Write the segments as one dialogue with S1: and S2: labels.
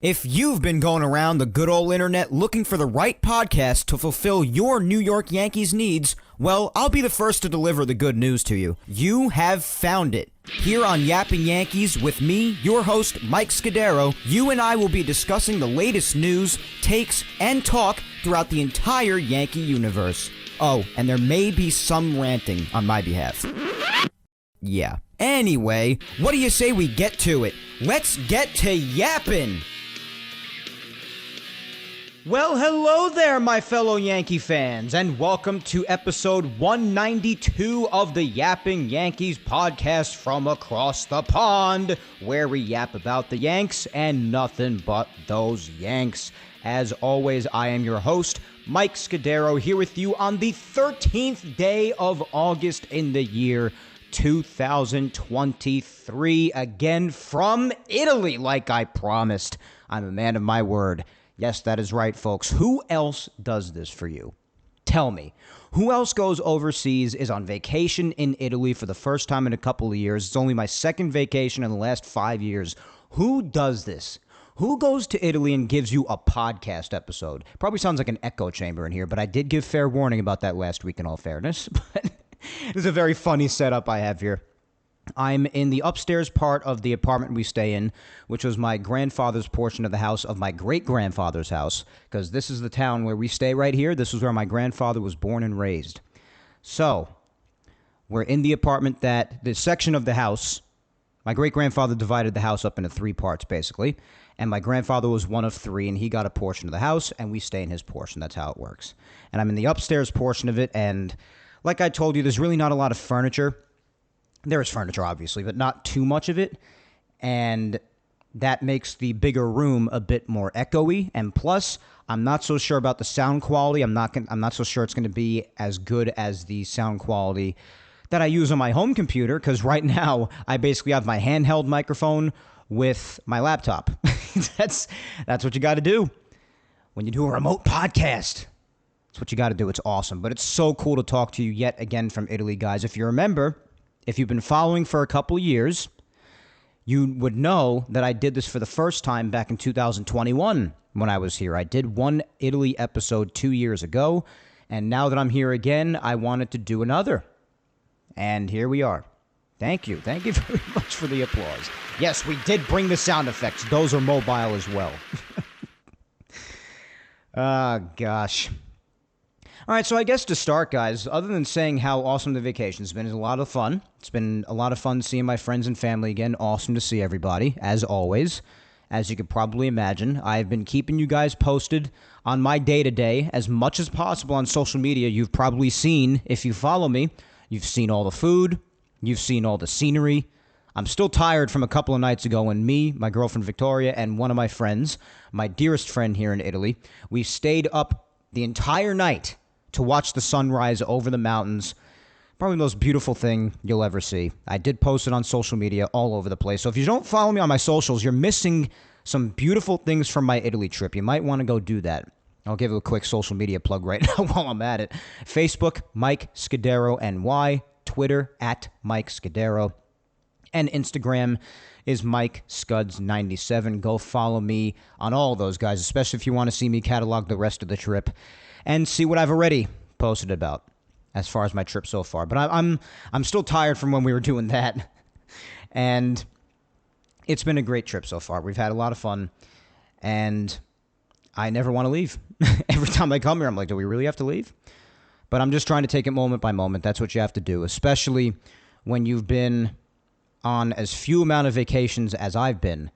S1: If you've been going around the good old internet looking for the right podcast to fulfill your New York Yankees needs, well, I'll be the first to deliver the good news to you. You have found it. Here on Yapping Yankees with me, your host, Mike Scudero, you and I will be discussing the latest news, takes, and talk throughout the entire Yankee universe. Oh, and there may be some ranting on my behalf. Yeah. Anyway, what do you say we get to it? Let's get to yapping! Well, hello there, my fellow Yankee fans, and welcome to episode 192 of the Yapping Yankees podcast from across the pond, where we yap about the Yanks and nothing but those Yanks. As always, I am your host, Mike Scudero, here with you on the 13th day of August in the year 2023, again from Italy, like I promised. I'm a man of my word. Yes, that is right, folks. Who else does this for you? Tell me. Who else goes overseas, is on vacation in Italy for the first time in a couple of years? It's only my second vacation in the last 5 years. Who does this? Who goes to Italy and gives you a podcast episode? Probably sounds like an echo chamber in here, but I did give fair warning about that last week in all fairness. But it's a very funny setup I have here. I'm in the upstairs part of the apartment we stay in, which was my grandfather's portion of the house of my great-grandfather's house, because this is the town where we stay right here. This is where my grandfather was born and raised. So, we're in the apartment the section of the house. My great-grandfather divided the house up into 3 parts, basically, and my grandfather was one of 3, and he got a portion of the house, and we stay in his portion. That's how it works. And I'm in the upstairs portion of it, and like I told you, there's really not a lot of furniture. There is furniture, obviously, but not too much of it, and that makes the bigger room a bit more echoey. And plus, I'm not so sure about the sound quality. I'm not so sure it's going to be as good as the sound quality that I use on my home computer, because right now I basically have my handheld microphone with my laptop. That's what you got to do when you do a remote podcast. That's what you got to do. It's awesome, but it's so cool to talk to you yet again from Italy, guys. If you remember, if you've been following for a couple years, you would know that I did this for the first time back in 2021 when I was here. I did one Italy episode 2 years ago, and now that I'm here again, I wanted to do another. And here we are. Thank you. Thank you very much for the applause. Yes, we did bring the sound effects. Those are mobile as well. Gosh. All right, so I guess to start, guys, other than saying how awesome the vacation's been, it's a lot of fun. It's been a lot of fun seeing my friends and family again. Awesome to see everybody, as always. As you could probably imagine, I've been keeping you guys posted on my day-to-day as much as possible on social media. You've probably seen, if you follow me, you've seen all the food, you've seen all the scenery. I'm still tired from a couple of nights ago when me, my girlfriend Victoria, and one of my friends, my dearest friend here in Italy, we stayed up the entire night to watch the sunrise over the mountains. Probably the most beautiful thing you'll ever see. I did post it on social media all over the place. So if you don't follow me on my socials, you're missing some beautiful things from my Italy trip. You might want to go do that. I'll give you a quick social media plug right now while I'm at it. Facebook, Mike Scudero NY. Twitter, @Mike Scudero. And Instagram is Mike Scuds97. Go follow me on all those guys, especially if you want to see me catalog the rest of the trip and see what I've already posted about as far as my trip so far. But I'm still tired from when we were doing that. And it's been a great trip so far. We've had a lot of fun, and I never want to leave. Every time I come here, I'm like, do we really have to leave? But I'm just trying to take it moment by moment. That's what you have to do, especially when you've been on as few amount of vacations as I've been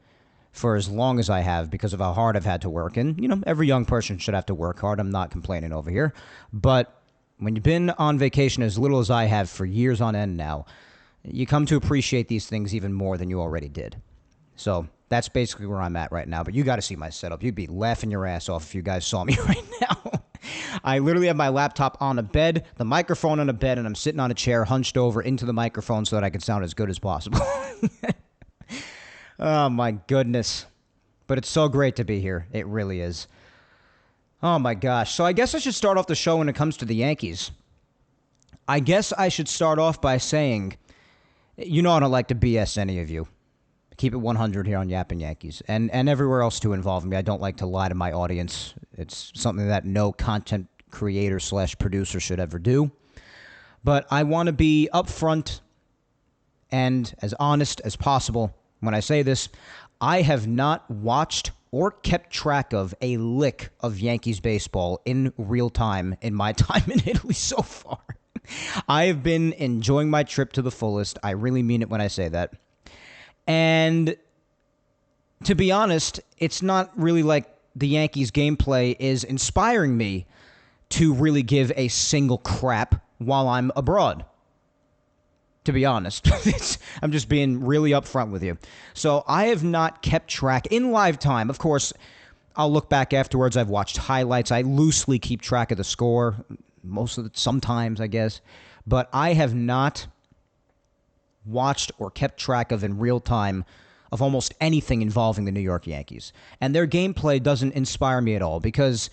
S1: for as long as I have, because of how hard I've had to work. And, you know, every young person should have to work hard. I'm not complaining over here. But when you've been on vacation as little as I have for years on end now, you come to appreciate these things even more than you already did. So that's basically where I'm at right now. But you got to see my setup. You'd be laughing your ass off if you guys saw me right now. I literally have my laptop on a bed, the microphone on a bed, and I'm sitting on a chair hunched over into the microphone so that I can sound as good as possible. Oh, my goodness. But it's so great to be here. It really is. Oh, my gosh. So I guess I should start off the show when it comes to the Yankees. I guess I should start off by saying, you know I don't like to BS any of you. Keep it 100 here on Yapping Yankees. And everywhere else to involve me. I don't like to lie to my audience. It's something that no content creator / producer should ever do. But I want to be upfront and as honest as possible when I say this. I have not watched or kept track of a lick of Yankees baseball in real time in my time in Italy so far. I have been enjoying my trip to the fullest. I really mean it when I say that. And to be honest, it's not really like the Yankees gameplay is inspiring me to really give a single crap while I'm abroad. To be honest, I'm just being really upfront with you. So I have not kept track in live time. Of course, I'll look back afterwards. I've watched highlights. I loosely keep track of the score, sometimes, I guess. But I have not watched or kept track of in real time of almost anything involving the New York Yankees. And their gameplay doesn't inspire me at all because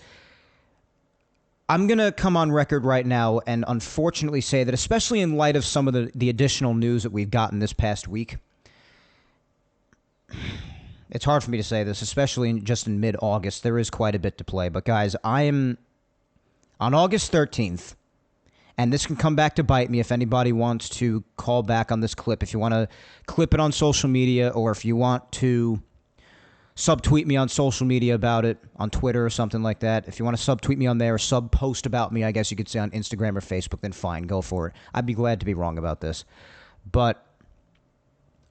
S1: I'm going to come on record right now and unfortunately say that, especially in light of some of the additional news that we've gotten this past week, it's hard for me to say this, especially just in mid-August. There is quite a bit to play. But, guys, I am on August 13th, and this can come back to bite me if anybody wants to call back on this clip. If you want to clip it on social media or if you want to subtweet me on social media about it, on Twitter or something like that. If you want to subtweet me on there or sub-post about me, I guess you could say on Instagram or Facebook, then fine, go for it. I'd be glad to be wrong about this. But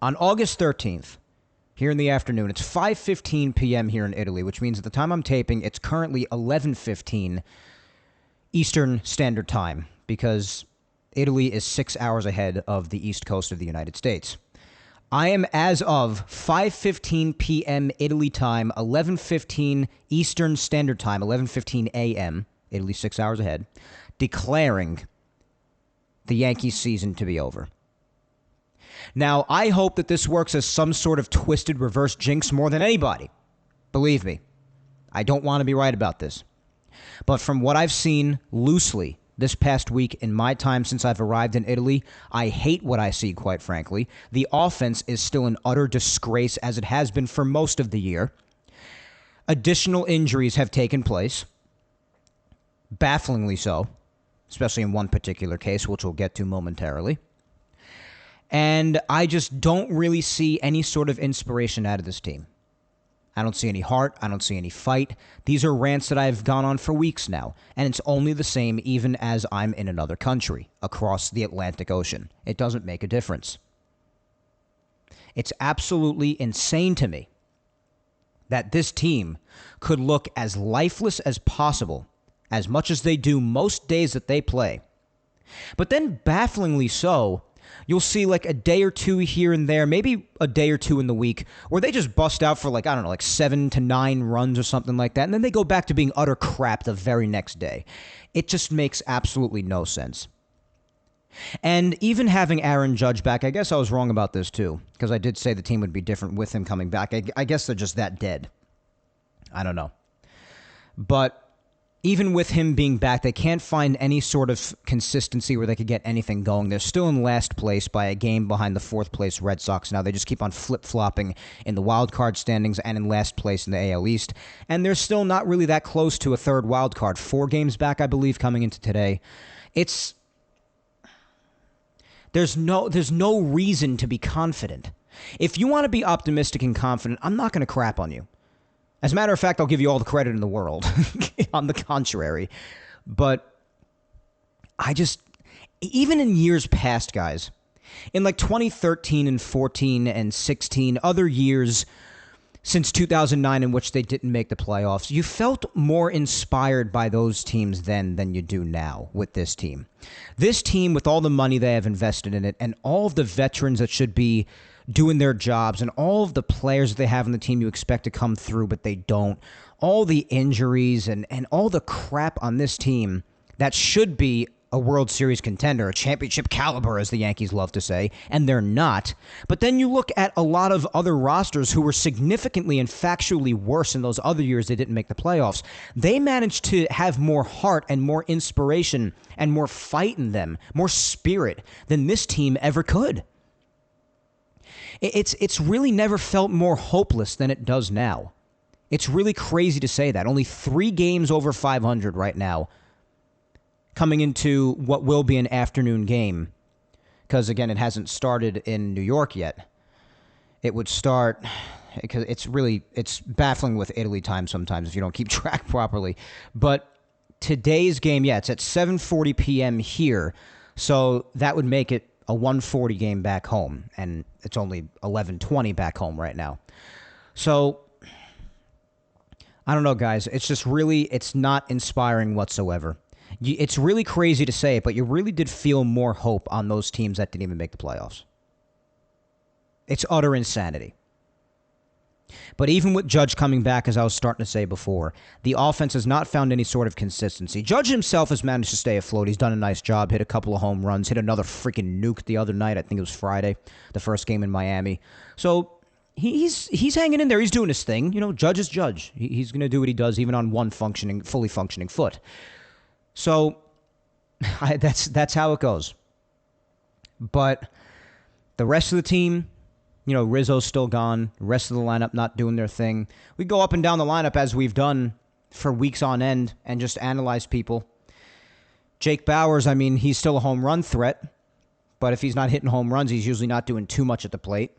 S1: on August 13th, here in the afternoon, it's 5:15 p.m. here in Italy, which means at the time I'm taping, it's currently 11:15 Eastern Standard Time, because Italy is 6 hours ahead of the East Coast of the United States. I am, as of 5:15 p.m. Italy time, 11:15 Eastern Standard Time, 11:15 a.m., Italy 6 hours ahead, declaring the Yankees season to be over. Now, I hope that this works as some sort of twisted reverse jinx more than anybody. Believe me, I don't want to be right about this. But from what I've seen loosely this past week in my time since I've arrived in Italy, I hate what I see, quite frankly. The offense is still an utter disgrace, as it has been for most of the year. Additional injuries have taken place, bafflingly so, especially in one particular case, which we'll get to momentarily. And I just don't really see any sort of inspiration out of this team. I don't see any heart. I don't see any fight. These are rants that I've gone on for weeks now, and it's only the same even as I'm in another country across the Atlantic Ocean. It doesn't make a difference. It's absolutely insane to me that this team could look as lifeless as possible, as much as they do most days that they play. But then, bafflingly so, you'll see like a day or two here and there, maybe a day or two in the week, where they just bust out for like 7 to 9 runs or something like that, and then they go back to being utter crap the very next day. It just makes absolutely no sense. And even having Aaron Judge back, I guess I was wrong about this too, because I did say the team would be different with him coming back. I guess they're just that dead. I don't know. But even with him being back, they can't find any sort of consistency where they could get anything going. They're still in last place by a game behind the fourth-place Red Sox now. They just keep on flip-flopping in the wild card standings and in last place in the AL East. And they're still not really that close to a third wild card. 4 games back, I believe, coming into today. There's no reason to be confident. If you want to be optimistic and confident, I'm not going to crap on you. As a matter of fact, I'll give you all the credit in the world, on the contrary. But even in years past, guys, in like 2013 and 14 and 16, other years since 2009 in which they didn't make the playoffs, you felt more inspired by those teams then than you do now with this team. This team, with all the money they have invested in it and all of the veterans that should be doing their jobs and all of the players that they have on the team you expect to come through, but they don't. All the injuries and all the crap on this team that should be a World Series contender, a championship caliber, as the Yankees love to say, and they're not. But then you look at a lot of other rosters who were significantly and factually worse in those other years they didn't make the playoffs. They managed to have more heart and more inspiration and more fight in them, more spirit than this team ever could. It's really never felt more hopeless than it does now. It's really crazy to say that. Only 3 games over 500 right now, coming into what will be an afternoon game. Because, again, it hasn't started in New York yet. It would start, because it's baffling with Italy time sometimes if you don't keep track properly. But today's game, it's at 7:40 p.m. here. So that would make it a 1:40 game back home. And it's only 11:20 back home right now. So I don't know, guys. It's just really, it's not inspiring whatsoever. It's really crazy to say it, but you really did feel more hope on those teams that didn't even make the playoffs. It's utter insanity. But even with Judge coming back, as I was starting to say before, the offense has not found any sort of consistency. Judge himself has managed to stay afloat. He's done a nice job, hit a couple of home runs, hit another freaking nuke the other night. I think it was Friday, the first game in Miami. So he's hanging in there. He's doing his thing. Judge is Judge. He's going to do what he does, even on one fully functioning foot. So that's how it goes. But the rest of the team, Rizzo's still gone. The rest of the lineup not doing their thing. We go up and down the lineup as we've done for weeks on end and just analyze people. Jake Bauers, he's still a home run threat. But if he's not hitting home runs, he's usually not doing too much at the plate.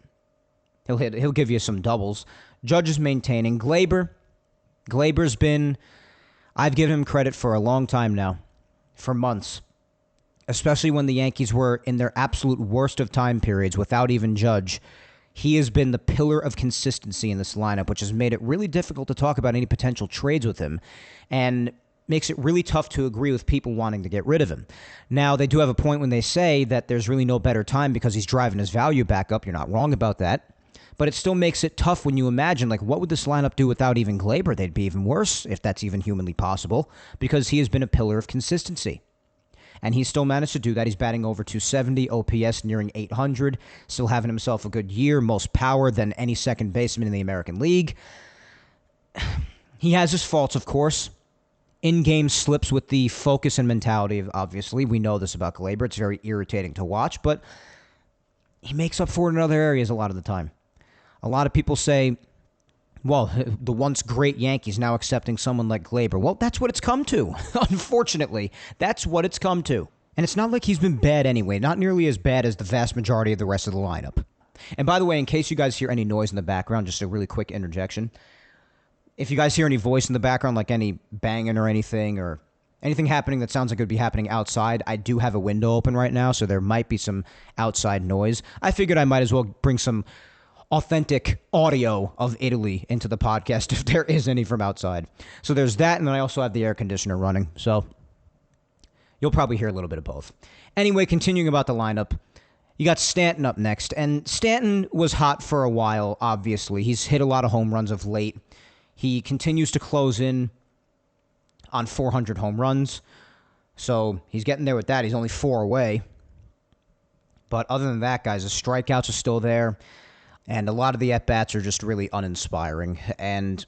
S1: He'll give you some doubles. Judge is maintaining. Glaber's been, I've given him credit for a long time now, for months, especially when the Yankees were in their absolute worst of time periods without even Judge. He has been the pillar of consistency in this lineup, which has made it really difficult to talk about any potential trades with him and makes it really tough to agree with people wanting to get rid of him. Now, they do have a point when they say that there's really no better time because he's driving his value back up. You're not wrong about that. But it still makes it tough when you imagine, what would this lineup do without even Glaber? They'd be even worse, if that's even humanly possible, because he has been a pillar of consistency. And he's still managed to do that. He's batting over 270, OPS nearing 800, still having himself a good year, most power than any second baseman in the American League. He has his faults, of course. In-game slips with the focus and mentality, obviously. We know this about Glaber. It's very irritating to watch, but he makes up for it in other areas a lot of the time. A lot of people say, well, the once great Yankees now accepting someone like Glaber. Well, that's what it's come to. Unfortunately, that's what it's come to. And it's not like he's been bad anyway, not nearly as bad as the vast majority of the rest of the lineup. And by the way, in case you guys hear any noise in the background, just a really quick interjection. If you guys hear any voice in the background, like any banging or anything happening that sounds like it would be happening outside, I do have a window open right now, so there might be some outside noise. I figured I might as well bring some authentic audio of Italy into the podcast if there is any from outside. So there's that, and then I also have the air conditioner running. So you'll probably hear a little bit of both. Anyway, continuing about the lineup, you got Stanton up next. And Stanton was hot for a while, obviously. He's hit a lot of home runs of late. He continues to close in on 400 home runs. So he's getting there with that. He's only 4 away. But other than that, guys, the strikeouts are still there. And a lot of the at-bats are just really uninspiring. And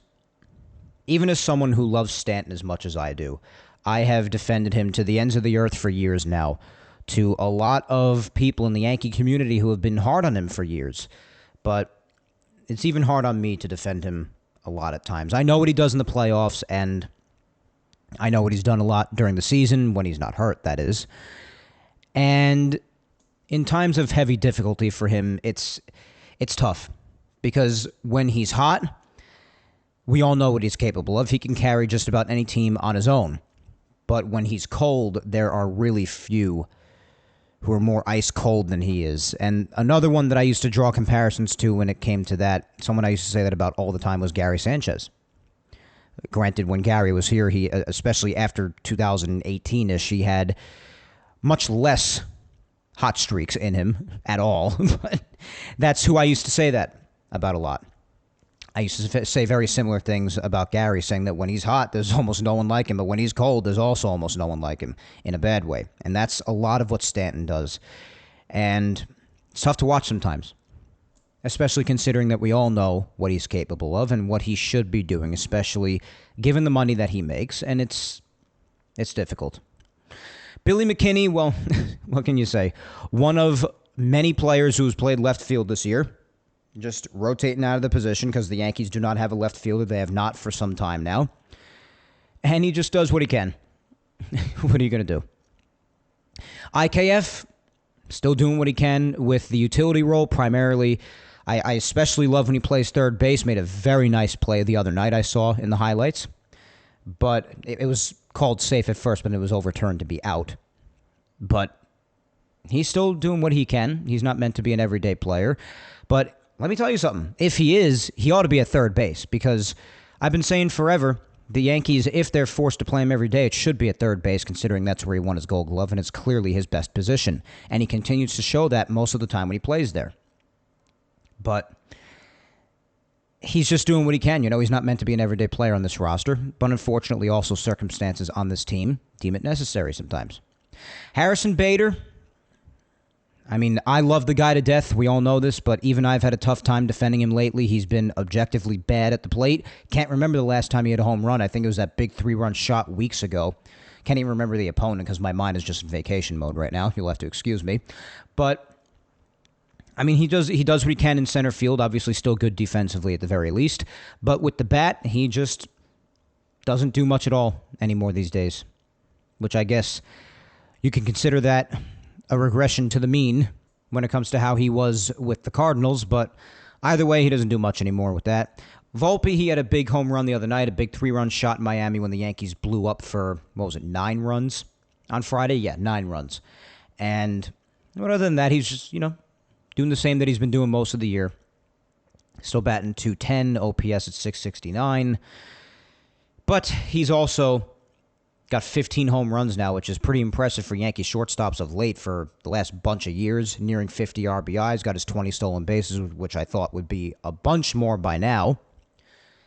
S1: even as someone who loves Stanton as much as I do, I have defended him to the ends of the earth for years now, to a lot of people in the Yankee community who have been hard on him for years. But it's even hard on me to defend him a lot at times. I know what he does in the playoffs, and I know what he's done a lot during the season, when he's not hurt, that is. And in times of heavy difficulty for him, it's tough, because when he's hot, we all know what he's capable of. He can carry just about any team on his own. But when he's cold, there are really few who are more ice cold than he is. And another one that I used to draw comparisons to when it came to that, someone I used to say that about all the time, was Gary Sanchez. Granted, when Gary was here, he, especially after 2018-ish, he had much less hot streaks in him at all. But that's who I used to say that about a lot. I used to say very similar things about Gary, saying that when he's hot, there's almost no one like him, but when he's cold, there's also almost no one like him, in a bad way. And that's a lot of what Stanton does. And it's tough to watch sometimes, especially considering that we all know what he's capable of and what he should be doing, especially given the money that he makes, and it's difficult. Billy McKinney, well, what can you say? One of many players who's played left field this year. just rotating out of the position because the Yankees do not have a left fielder. They have not for some time now. And he just does what he can. What are you going to do? IKF, still doing what he can with the utility role primarily. I especially love when he plays third base. Made a very nice play the other night I saw in the highlights. But it was called safe at first, but it was overturned to be out. But he's still doing what he can. He's not meant to be an everyday player. But let me tell you something. If he is, he ought to be at third base because I've been saying forever, the Yankees, if they're forced to play him every day, it should be at third base considering that's where he won his Gold Glove, and it's clearly his best position. And he continues to show that most of the time when he plays there. But he's just doing what he can. He's not meant to be an everyday player on this roster. But unfortunately, also circumstances on this team deem it necessary sometimes. Harrison Bader, I love the guy to death. We all know this, but even I've had a tough time defending him lately. He's been objectively bad at the plate. Can't remember the last time he had a home run. I think it was that big 3-run shot weeks ago. Can't even remember the opponent because my mind is just in vacation mode right now. You'll have to excuse me. But he does what he can in center field. Obviously, still good defensively at the very least. But with the bat, he just doesn't do much at all anymore these days, which I guess you can consider that a regression to the mean when it comes to how he was with the Cardinals. But either way, he doesn't do much anymore with that. Volpe, he had a big home run the other night, a big 3-run shot in Miami when the Yankees blew up for, 9 runs on Friday? Yeah, 9 runs. And other than that, he's just, doing the same that he's been doing most of the year. Still batting .210, OPS at .669. But he's also got 15 home runs now, which is pretty impressive for Yankee shortstops of late for the last bunch of years, nearing 50 RBIs. Got his 20 stolen bases, which I thought would be a bunch more by now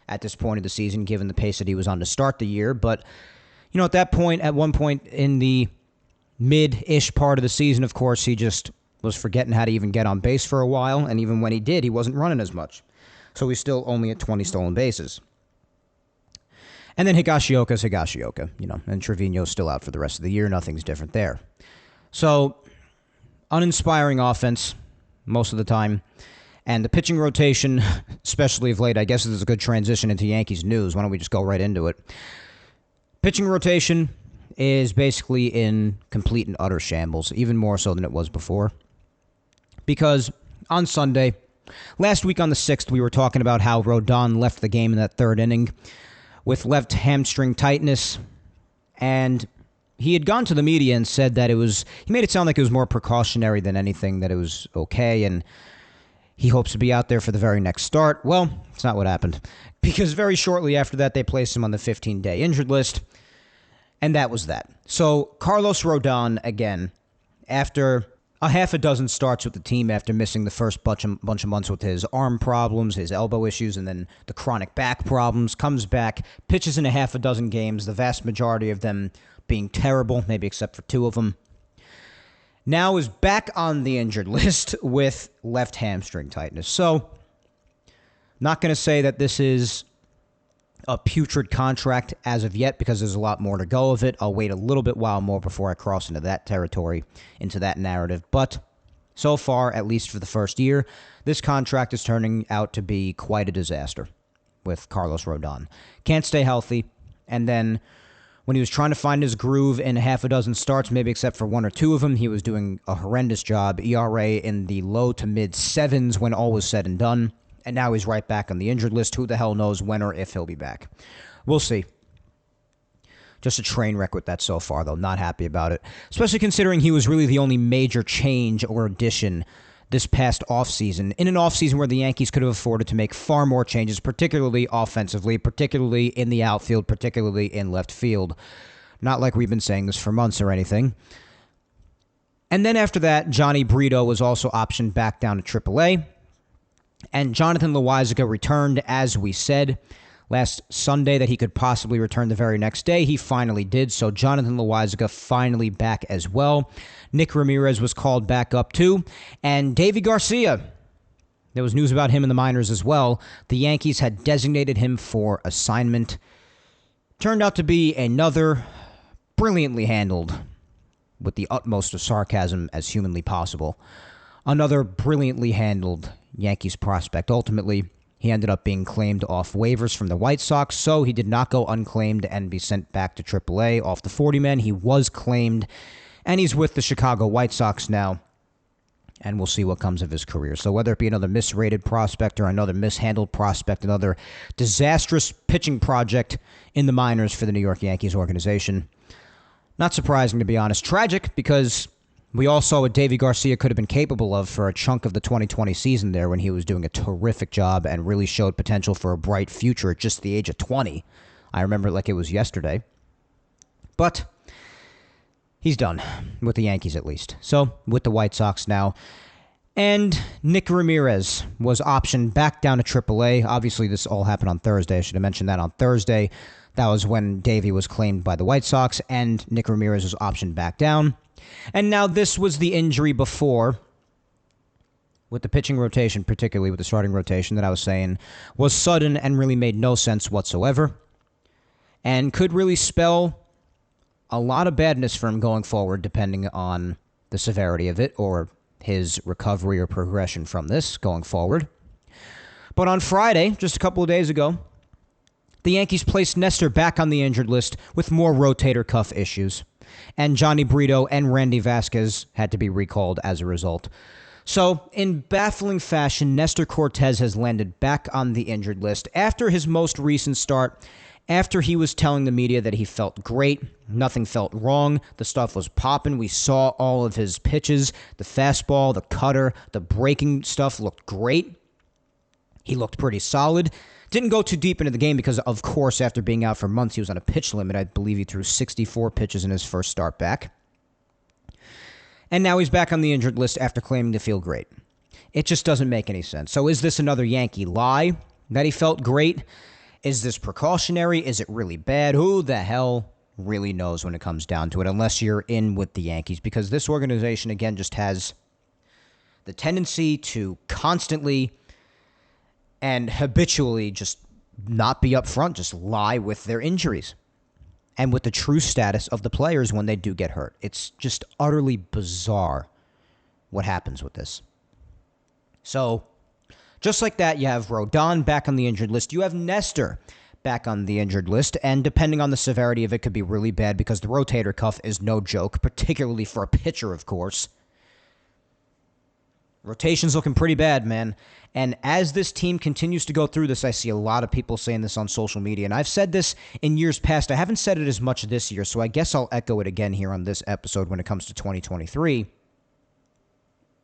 S1: at this point of the season, given the pace that he was on to start the year. But, at one point in the mid-ish part of the season, of course, he just was forgetting how to even get on base for a while, and even when he did, he wasn't running as much. So he's still only at 20 stolen bases. And then Higashioka's Higashioka, and Trevino's still out for the rest of the year. Nothing's different there. So, uninspiring offense most of the time. And the pitching rotation, especially of late, I guess this is a good transition into Yankees news. Why don't we just go right into it? Pitching rotation is basically in complete and utter shambles, even more so than it was before. Because on Sunday, last week on the 6th, we were talking about how Rodon left the game in that third inning with left hamstring tightness, and he had gone to the media and said that he made it sound like it was more precautionary than anything, that it was okay, and he hopes to be out there for the very next start. Well, it's not what happened, because very shortly after that, they placed him on the 15-day injured list, and that was that. So Carlos Rodon, again, after a half a dozen starts with the team after missing the first bunch of months with his arm problems, his elbow issues, and then the chronic back problems, comes back, pitches in a half a dozen games, the vast majority of them being terrible, maybe except for 2 of them. Now is back on the injured list with left hamstring tightness. So, not going to say that this is a putrid contract as of yet because there's a lot more to go of it. I'll wait a little bit while more before I cross into that territory, into that narrative. But so far, at least for the first year, this contract is turning out to be quite a disaster with Carlos Rodon. Can't stay healthy. And then when he was trying to find his groove in half a dozen starts, maybe except for 1 or 2 of them, he was doing a horrendous job. ERA in the low to mid 7s when all was said and done. And now he's right back on the injured list. Who the hell knows when or if he'll be back? We'll see. Just a train wreck with that so far, though. Not happy about it. Especially considering he was really the only major change or addition this past offseason. In an offseason where the Yankees could have afforded to make far more changes, particularly offensively, particularly in the outfield, particularly in left field. Not like we've been saying this for months or anything. And then after that, Johnny Brito was also optioned back down to AAA. And Jonathan Loáisiga returned, as we said last Sunday, that he could possibly return the very next day. He finally did, so Jonathan Loáisiga finally back as well. Nick Ramirez was called back up too. And Davy Garcia, there was news about him in the minors as well. The Yankees had designated him for assignment. Turned out to be another brilliantly handled, with the utmost of sarcasm as humanly possible, another brilliantly handled Yankees prospect. Ultimately, he ended up being claimed off waivers from the White Sox, so he did not go unclaimed and be sent back to AAA off the 40-man. He was claimed, and he's with the Chicago White Sox now, and we'll see what comes of his career. So whether it be another misrated prospect or another mishandled prospect, another disastrous pitching project in the minors for the New York Yankees organization, not surprising, to be honest. Tragic, because we all saw what Davy Garcia could have been capable of for a chunk of the 2020 season there when he was doing a terrific job and really showed potential for a bright future at just the age of 20. I remember it like it was yesterday. But he's done, with the Yankees at least. So, with the White Sox now. And Nick Ramirez was optioned back down to AAA. Obviously, this all happened on Thursday. I should have mentioned that on Thursday. That was when Davey was claimed by the White Sox, and Nick Ramirez was optioned back down. And now this was the injury before, with the pitching rotation, particularly with the starting rotation that I was saying, was sudden and really made no sense whatsoever, and could really spell a lot of badness for him going forward, depending on the severity of it or his recovery or progression from this going forward. But on Friday, just a couple of days ago, the Yankees placed Nestor back on the injured list with more rotator cuff issues, and Johnny Brito and Randy Vasquez had to be recalled as a result. So, in baffling fashion, Nestor Cortez has landed back on the injured list after his most recent start, after he was telling the media that he felt great, nothing felt wrong, the stuff was popping, we saw all of his pitches, the fastball, the cutter, the breaking stuff looked great. He looked pretty solid. Didn't go too deep into the game because, of course, after being out for months, he was on a pitch limit. I believe he threw 64 pitches in his first start back. And now he's back on the injured list after claiming to feel great. It just doesn't make any sense. So is this another Yankee lie that he felt great? Is this precautionary? Is it really bad? Who the hell really knows when it comes down to it, unless you're in with the Yankees? Because this organization, again, just has the tendency to constantly and habitually just not be upfront, just lie with their injuries and with the true status of the players when they do get hurt. It's just utterly bizarre what happens with this. So, just like that, you have Rodon back on the injured list. You have Nestor back on the injured list, and depending on the severity of it, could be really bad because the rotator cuff is no joke, particularly for a pitcher, of course. Rotation's looking pretty bad, man. And as this team continues to go through this, I see a lot of people saying this on social media. And I've said this in years past. I haven't said it as much this year, so I guess I'll echo it again here on this episode when it comes to 2023.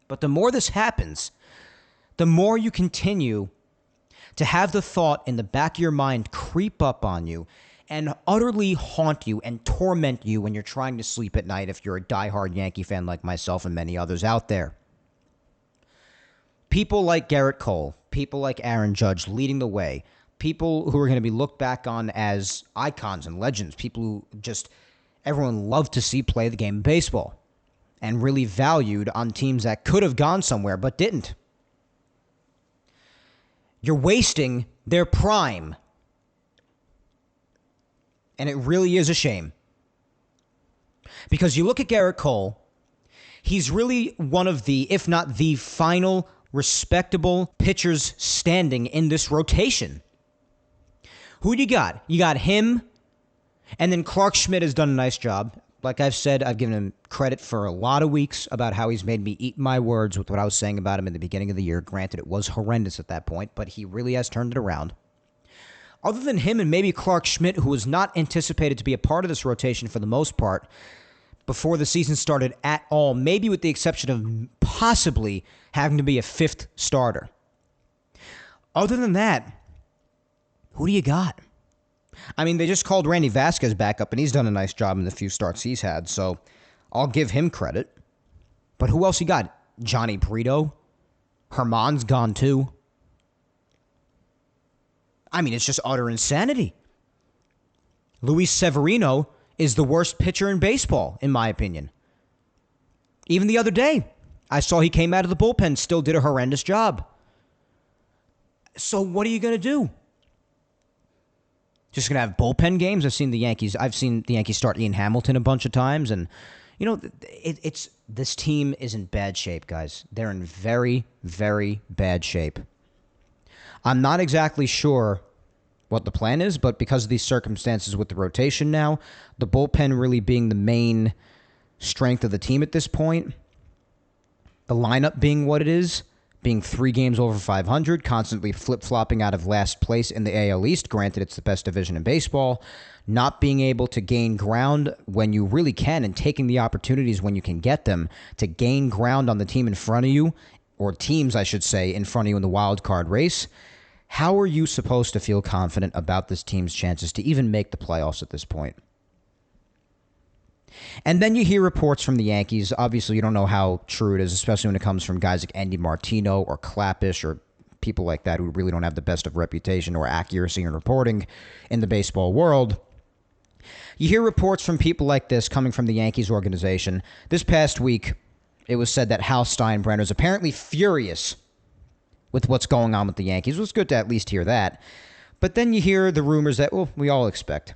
S1: But the more this happens, the more you continue to have the thought in the back of your mind creep up on you and utterly haunt you and torment you when you're trying to sleep at night if you're a diehard Yankee fan like myself and many others out there. People like Garrett Cole, people like Aaron Judge leading the way, people who are going to be looked back on as icons and legends, people who just everyone loved to see play the game of baseball and really valued on teams that could have gone somewhere but didn't. You're wasting their prime. And it really is a shame. Because you look at Garrett Cole, he's really one of the, if not the final respectable pitchers standing in this rotation. Who do you got? You got him, and then Clark Schmidt has done a nice job. Like I've said, I've given him credit for a lot of weeks about how he's made me eat my words with what I was saying about him in the beginning of the year. Granted, it was horrendous at that point, but he really has turned it around. Other than him and maybe Clark Schmidt, who was not anticipated to be a part of this rotation for the most part before the season started at all, maybe with the exception of possibly having to be a fifth starter. Other than that, who do you got? I mean, they just called Randy Vasquez back up, and he's done a nice job in the few starts he's had, so I'll give him credit. But who else you got? Johnny Brito? Herman's gone too. I mean, it's just utter insanity. Luis Severino is the worst pitcher in baseball, in my opinion. Even the other day, I saw he came out of the bullpen, still did a horrendous job. So what are you going to do? Just going to have bullpen games? I've seen the Yankees start Ian Hamilton a bunch of times, and It's this team is in bad shape, guys. They're in very, very bad shape. I'm not exactly sure what the plan is, but because of these circumstances with the rotation now, the bullpen really being the main strength of the team at this point, the lineup being what it is, being 3 games over 500, constantly flip-flopping out of last place in the AL East. Granted, it's the best division in baseball. Not being able to gain ground when you really can and taking the opportunities when you can get them to gain ground on the team in front of you, or teams, I should say, in front of you in the wild card race. How are you supposed to feel confident about this team's chances to even make the playoffs at this point? And then you hear reports from the Yankees. Obviously, you don't know how true it is, especially when it comes from guys like Andy Martino or Clappish or people like that who really don't have the best of reputation or accuracy in reporting in the baseball world. You hear reports from people like this coming from the Yankees organization. This past week, it was said that Hal Steinbrenner is apparently furious with what's going on with the Yankees. It was good to at least hear that. But then you hear the rumors that, well, we all expect,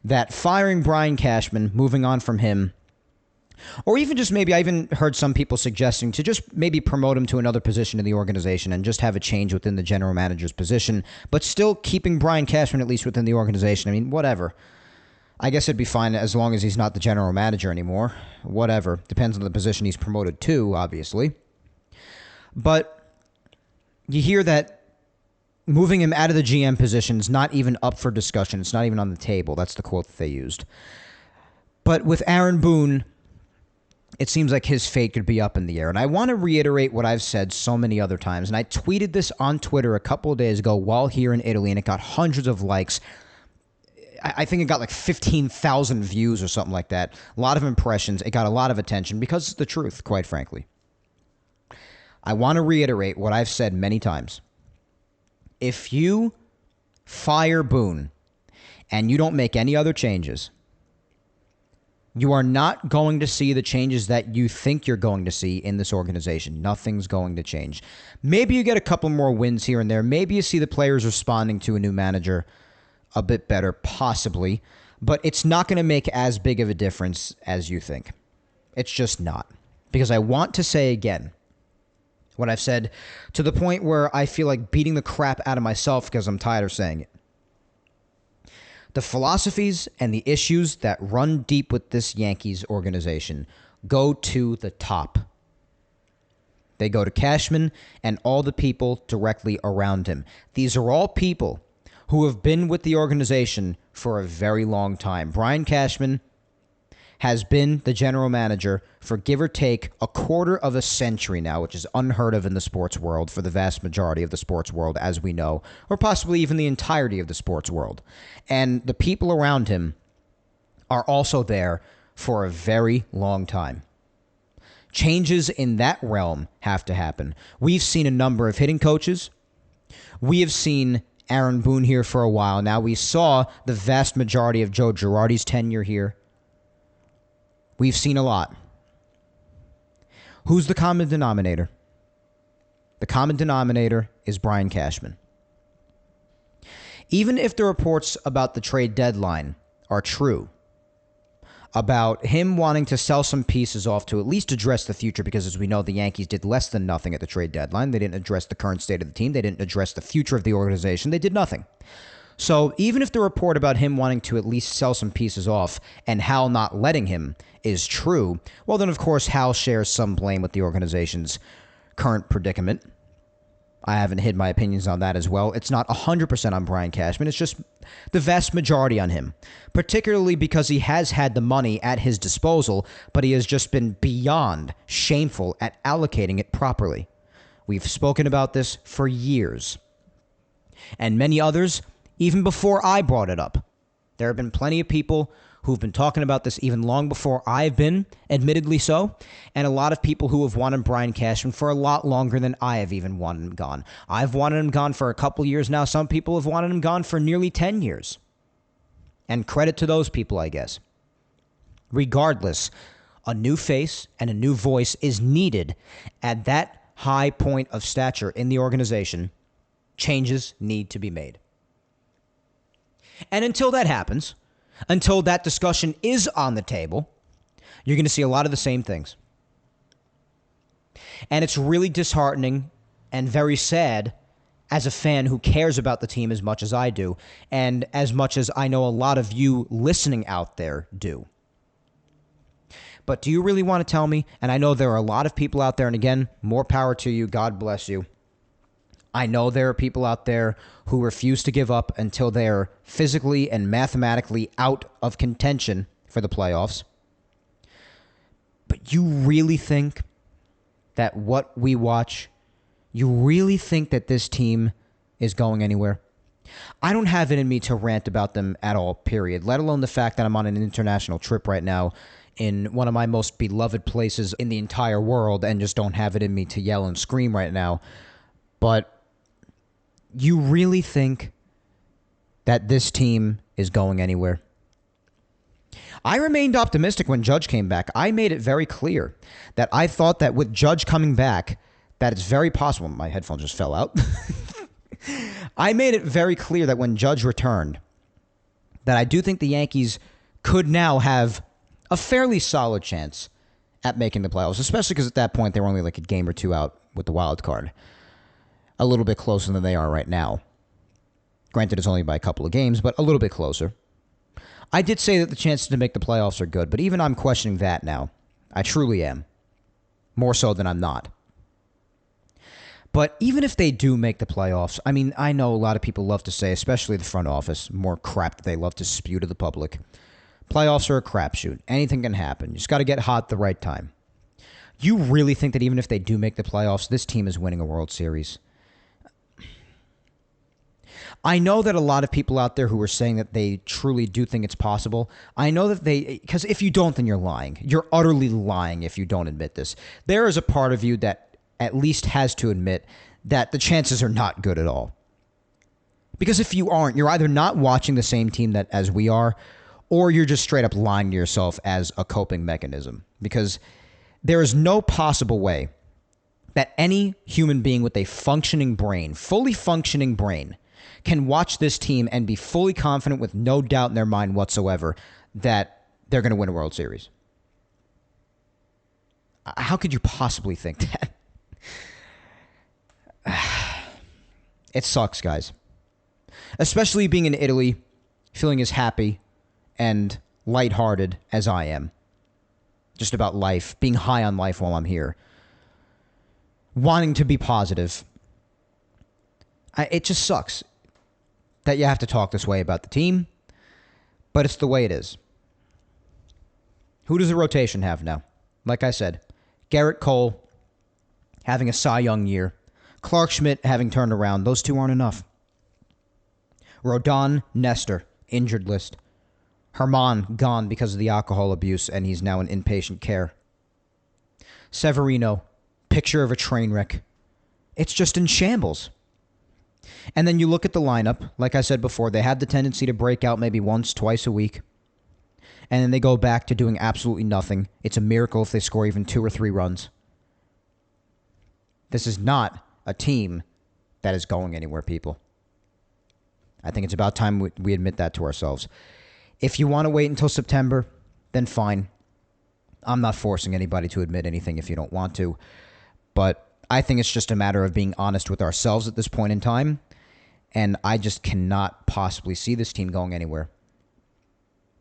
S1: that firing Brian Cashman, moving on from him, or even just maybe I even heard some people suggesting to just maybe promote him to another position in the organization and just have a change within the general manager's position, but still keeping Brian Cashman at least within the organization. I mean, whatever. I guess it'd be fine as long as he's not the general manager anymore. Whatever. Depends on the position he's promoted to, obviously. But you hear that moving him out of the GM position is not even up for discussion. It's not even on the table. That's the quote that they used. But with Aaron Boone, it seems like his fate could be up in the air. And I want to reiterate what I've said so many other times. And I tweeted this on Twitter a couple of days ago while here in Italy, and it got hundreds of likes. I think it got like 15,000 views or something like that. A lot of impressions. It got a lot of attention because it's the truth, quite frankly. I want to reiterate what I've said many times. If you fire Boone and you don't make any other changes, you are not going to see the changes that you think you're going to see in this organization. Nothing's going to change. Maybe you get a couple more wins here and there. Maybe you see the players responding to a new manager a bit better, possibly. But it's not going to make as big of a difference as you think. It's just not. Because I want to say again what I've said to the point where I feel like beating the crap out of myself because I'm tired of saying it. The philosophies and the issues that run deep with this Yankees organization go to the top. They go to Cashman and all the people directly around him. These are all people who have been with the organization for a very long time. Brian Cashman has been the general manager for give or take a quarter of a century now, which is unheard of in the sports world for the vast majority of the sports world, as we know, or possibly even the entirety of the sports world. And the people around him are also there for a very long time. Changes in that realm have to happen. We've seen a number of hitting coaches. We have seen Aaron Boone here for a while now. We saw the vast majority of Joe Girardi's tenure here. We've seen a lot. Who's the common denominator? The common denominator is Brian Cashman. Even if the reports about the trade deadline are true, about him wanting to sell some pieces off to at least address the future, because as we know, the Yankees did less than nothing at the trade deadline. They didn't address the current state of the team. They didn't address the future of the organization. They did nothing. So even if the report about him wanting to at least sell some pieces off and Hal not letting him is true, well, then, of course, Hal shares some blame with the organization's current predicament. I haven't hid my opinions on that as well. It's not 100% on Brian Cashman. It's just the vast majority on him, particularly because he has had the money at his disposal, but he has just been beyond shameful at allocating it properly. We've spoken about this for years, and many others even before I brought it up. There have been plenty of people who've been talking about this even long before I've been, admittedly so, and a lot of people who have wanted Brian Cashman for a lot longer than I have even wanted him gone. I've wanted him gone for a couple years now. Some people have wanted him gone for nearly 10 years. And credit to those people, I guess. Regardless, a new face and a new voice is needed at that high point of stature in the organization. Changes need to be made. And until that happens, until that discussion is on the table, You're going to see a lot of the same things. And it's really disheartening and very sad as a fan who cares about the team as much as I do, and as much as I know a lot of you listening out there do. But do you really want to tell me, and I know there are a lot of people out there, and again, more power to you, God bless you. I know there are people out there who refuse to give up until they're physically and mathematically out of contention for the playoffs. But you really think that what we watch, you really think that this team is going anywhere? I don't have it in me to rant about them at all, period, let alone the fact that I'm on an international trip right now in one of my most beloved places in the entire world and just don't have it in me to yell and scream right now. But you really think that this team is going anywhere? I remained optimistic when Judge came back. I made it very clear that I thought that with Judge coming back, that it's very possible. My headphone just fell out. I made it very clear that when Judge returned, that I do think the Yankees could now have a fairly solid chance at making the playoffs, especially because at that point they were only like a game or two out with the wild card. A little bit closer than they are right now. Granted, it's only by a couple of games, but a little bit closer. I did say that the chances to make the playoffs are good, but even I'm questioning that now. I truly am. More so than I'm not. But even if they do make the playoffs, I mean, I know a lot of people love to say, especially the front office, more crap that they love to spew to the public. Playoffs are a crapshoot. Anything can happen. You just got to get hot at the right time. You really think that even if they do make the playoffs, this team is winning a World Series? I know that a lot of people out there who are saying that they truly do think it's possible. I know that because if you don't, then you're lying. You're utterly lying if you don't admit this. There is a part of you that at least has to admit that the chances are not good at all. Because if you aren't, you're either not watching the same team as we are, or you're just straight up lying to yourself as a coping mechanism. Because there is no possible way that any human being with a functioning brain, fully functioning brain, can watch this team and be fully confident with no doubt in their mind whatsoever that they're going to win a World Series. How could you possibly think that? It sucks, guys. Especially being in Italy, feeling as happy and lighthearted as I am. Just about life, being high on life while I'm here. Wanting to be positive. It just sucks that you have to talk this way about the team, but it's the way it is. Who does the rotation have now? Like I said, Garrett Cole having a Cy Young year, Clark Schmidt having turned around. Those two aren't enough. Rodon Nestor, injured list. Herman gone because of the alcohol abuse, and he's now in inpatient care. Severino, picture of a train wreck. It's just in shambles. And then you look at the lineup. Like I said before, they have the tendency to break out maybe once, twice a week. And then they go back to doing absolutely nothing. It's a miracle if they score even 2 or 3 runs. This is not a team that is going anywhere, people. I think it's about time we admit that to ourselves. If you want to wait until September, then fine. I'm not forcing anybody to admit anything if you don't want to. But I think it's just a matter of being honest with ourselves at this point in time. And I just cannot possibly see this team going anywhere.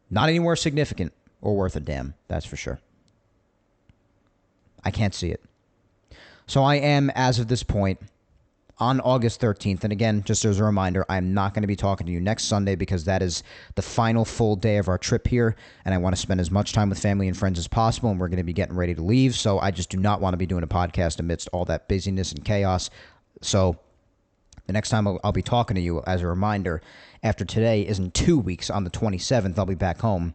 S1: Not anywhere significant or worth a damn, that's for sure. I can't see it. So I am, as of this point, on August 13th. And again, just as a reminder, I'm not going to be talking to you next Sunday because that is the final full day of our trip here. And I want to spend as much time with family and friends as possible. And we're going to be getting ready to leave. So I just do not want to be doing a podcast amidst all that busyness and chaos. So the next time I'll be talking to you, as a reminder, after today is in 2 weeks on the 27th. I'll be back home.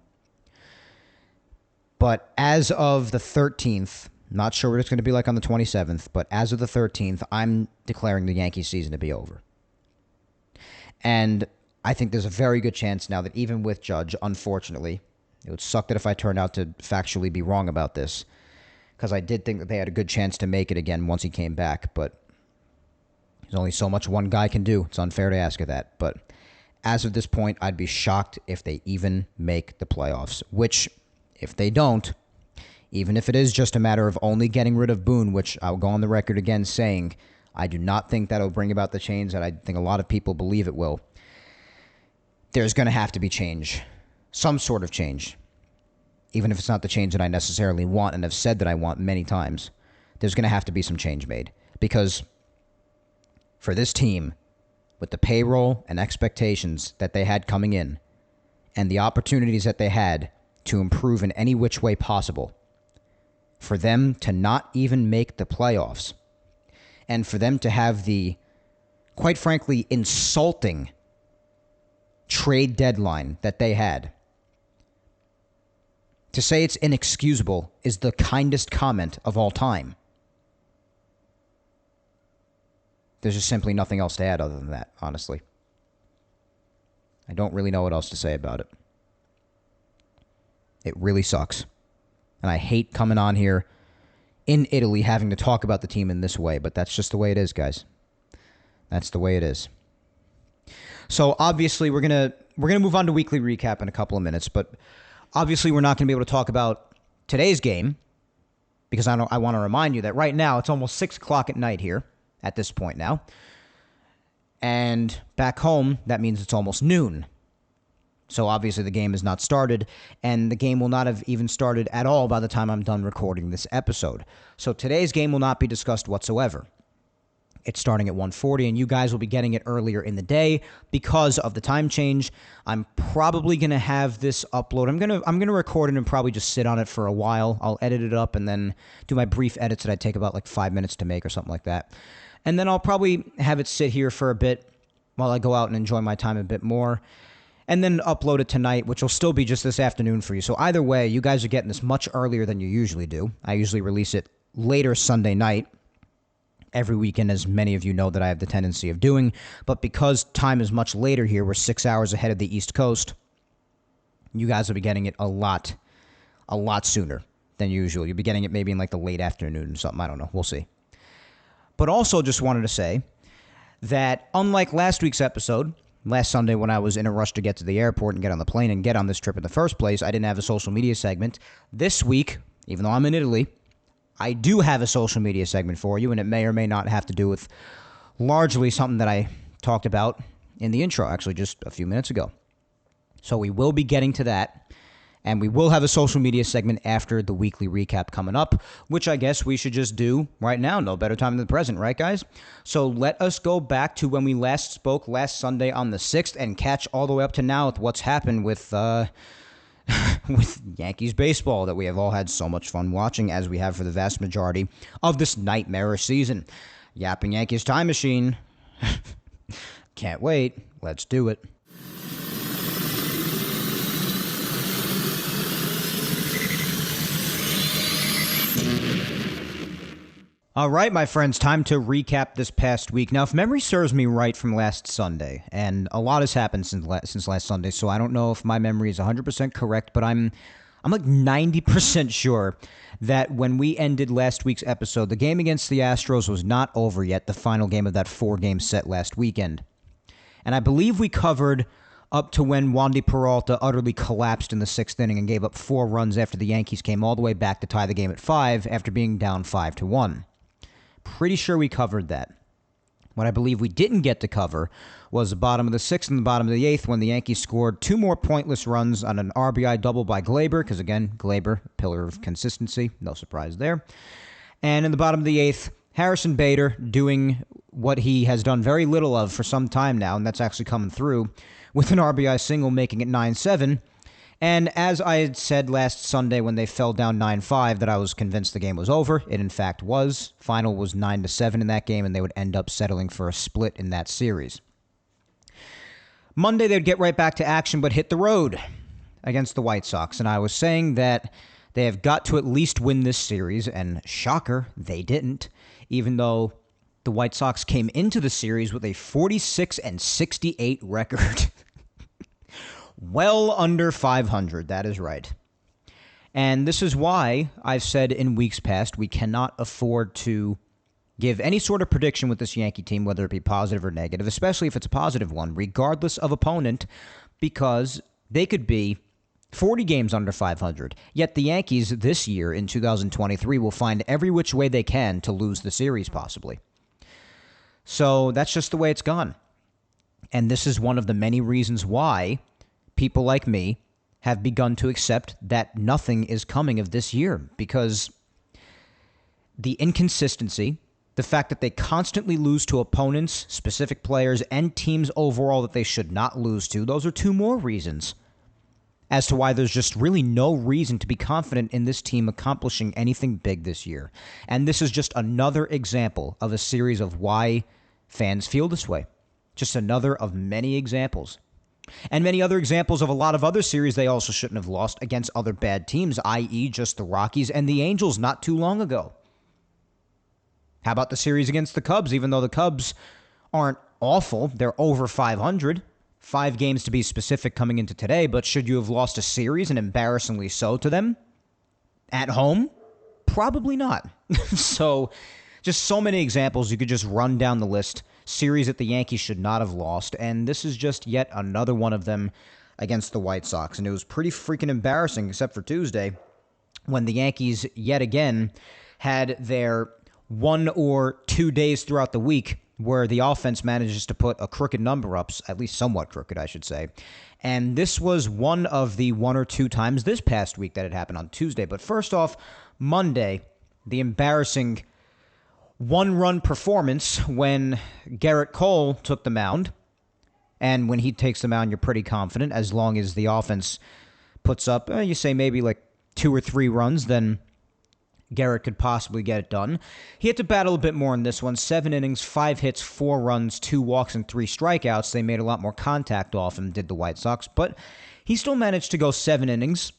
S1: But as of the 13th, not sure what it's going to be like on the 27th, but as of the 13th, I'm declaring the Yankees season to be over. And I think there's a very good chance now that even with Judge, unfortunately, it would suck that if I turned out to factually be wrong about this, because I did think that they had a good chance to make it again once he came back, but there's only so much one guy can do. It's unfair to ask of that. But as of this point, I'd be shocked if they even make the playoffs, which, if they don't, Even if it is just a matter of only getting rid of Boone, which I'll go on the record again saying I do not think that'll bring about the change that I think a lot of people believe it will. There's going to have to be change. Some sort of change. Even if it's not the change that I necessarily want and have said that I want many times. There's going to have to be some change made. Because for this team, with the payroll and expectations that they had coming in, and the opportunities that they had to improve in any which way possible, for them to not even make the playoffs, and for them to have the, quite frankly, insulting trade deadline that they had, to say it's inexcusable is the kindest comment of all time. There's just simply nothing else to add other than that, honestly. I don't really know what else to say about it. It really sucks. And I hate coming on here in Italy having to talk about the team in this way, but that's just the way it is, guys. That's the way it is. So obviously we're gonna move on to weekly recap in a couple of minutes, but obviously we're not going to be able to talk about today's game because I want to remind you that right now it's almost 6 o'clock at night here at this point now. And back home, that means it's almost noon. So obviously the game has not started, and the game will not have even started at all by the time I'm done recording this episode. So today's game will not be discussed whatsoever. It's starting at 1:40, and you guys will be getting it earlier in the day because of the time change. I'm probably going to have this upload. I'm going to record it and probably just sit on it for a while. I'll edit it up and then do my brief edits that I take about like 5 minutes to make or something like that. And then I'll probably have it sit here for a bit while I go out and enjoy my time a bit more. And then upload it tonight, which will still be just this afternoon for you. So either way, you guys are getting this much earlier than you usually do. I usually release it later Sunday night. Every weekend, as many of you know that I have the tendency of doing. But because time is much later here, we're 6 hours ahead of the East Coast, you guys will be getting it a lot sooner than usual. You'll be getting it maybe in like the late afternoon or something. I don't know. We'll see. But also just wanted to say that unlike last week's episode, last Sunday when I was in a rush to get to the airport and get on the plane and get on this trip in the first place, I didn't have a social media segment. This week, even though I'm in Italy, I do have a social media segment for you, and it may or may not have to do with largely something that I talked about in the intro, actually just a few minutes ago. So we will be getting to that, and we will have a social media segment after the weekly recap coming up, which I guess we should just do right now. No better time than the present, right, guys? So let us go back to when we last spoke last Sunday on the 6th and catch all the way up to now with what's happened with with Yankees baseball that we have all had so much fun watching, as we have for the vast majority of this nightmarish season. Yapping Yankees time machine. Can't wait. Let's do it. All right, my friends, time to recap this past week. Now, if memory serves me right from last Sunday, and a lot has happened since last Sunday, so I don't know if my memory is 100% correct, but I'm like 90% sure that when we ended last week's episode, the game against the Astros was not over yet, the final game of that 4-game set last weekend. And I believe we covered up to when Wandy Peralta utterly collapsed in the 6th inning and gave up 4 runs after the Yankees came all the way back to tie the game at 5 after being down 5-1. Pretty sure we covered that. What I believe we didn't get to cover was the bottom of the 6th and the bottom of the 8th when the Yankees scored 2 more pointless runs on an RBI double by Glaber, because again, Glaber, pillar of consistency, no surprise there. And in the bottom of the 8th, Harrison Bader doing what he has done very little of for some time now, and that's actually coming through, with an RBI single making it 9-7. And as I had said last Sunday when they fell down 9-5 that I was convinced the game was over, it in fact was. Final was 9-7 in that game, and they would end up settling for a split in that series. Monday, they'd get right back to action, but hit the road against the White Sox. And I was saying that they have got to at least win this series, and shocker, they didn't, even though the White Sox came into the series with a 46-68 record. Well under 500, that is right. And this is why I've said in weeks past we cannot afford to give any sort of prediction with this Yankee team, whether it be positive or negative, especially if it's a positive one, regardless of opponent, because they could be 40 games under 500. Yet the Yankees this year in 2023 will find every which way they can to lose the series possibly. So that's just the way it's gone. And this is one of the many reasons why people like me have begun to accept that nothing is coming of this year, because the inconsistency, the fact that they constantly lose to opponents, specific players, and teams overall that they should not lose to, those are two more reasons as to why there's just really no reason to be confident in this team accomplishing anything big this year. And this is just another example of a series of why fans feel this way. Just another of many examples. And many other examples of a lot of other series they also shouldn't have lost against other bad teams, i.e. just the Rockies and the Angels not too long ago. How about the series against the Cubs? Even though the Cubs aren't awful, they're over 500. 5 games to be specific coming into today, but should you have lost a series, and embarrassingly so, to them at home? Probably not. So, just so many examples. You could just run down the list. Series that the Yankees should not have lost, and this is just yet another one of them against the White Sox. And it was pretty freaking embarrassing, except for Tuesday, when the Yankees yet again had their 1 or 2 days throughout the week where the offense manages to put a crooked number up, at least somewhat crooked, I should say. And this was one of the 1 or 2 times this past week that it happened on Tuesday. But first off, Monday, the embarrassing 1-run performance when Garrett Cole took the mound. And when he takes the mound, you're pretty confident. As long as the offense puts up, you say maybe like 2 or 3 runs, then Garrett could possibly get it done. He had to battle a bit more in this one. 7 innings, 5 hits, 4 runs, 2 walks, and 3 strikeouts. They made a lot more contact off him, did the White Sox. But he still managed to go 7 innings.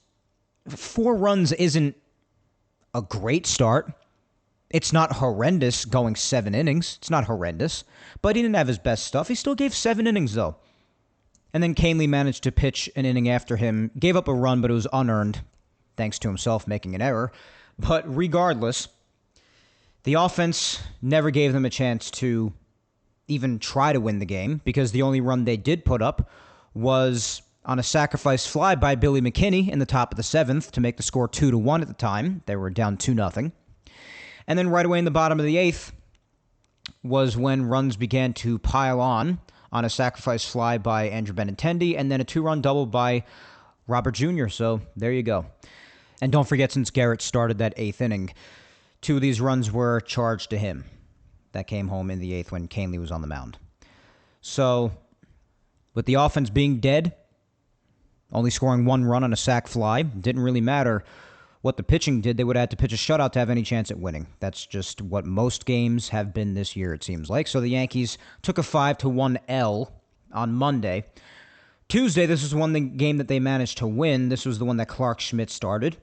S1: 4 runs isn't a great start. It's not horrendous going 7 innings. It's not horrendous. But he didn't have his best stuff. He still gave 7 innings, though. And then Canely managed to pitch an inning after him. Gave up a run, but it was unearned, thanks to himself making an error. But regardless, the offense never gave them a chance to even try to win the game, because the only run they did put up was on a sacrifice fly by Billy McKinney in the top of the 7th to make the score 2-1 at the time. They were down 2-0. And then right away in the bottom of the 8th was when runs began to pile on a sacrifice fly by Andrew Benintendi, and then a 2-run double by Robert Jr. So there you go. And don't forget, since Garrett started that 8th inning, 2 of these runs were charged to him. That came home in the 8th when Canely was on the mound. So, with the offense being dead, only scoring 1 run on a sac fly, didn't really matter what the pitching did. They would have had to pitch a shutout to have any chance at winning. That's just what most games have been this year, it seems like. So the Yankees took a 5-1 L on Monday. Tuesday, this was one game that they managed to win. This was the one that Clark Schmidt started.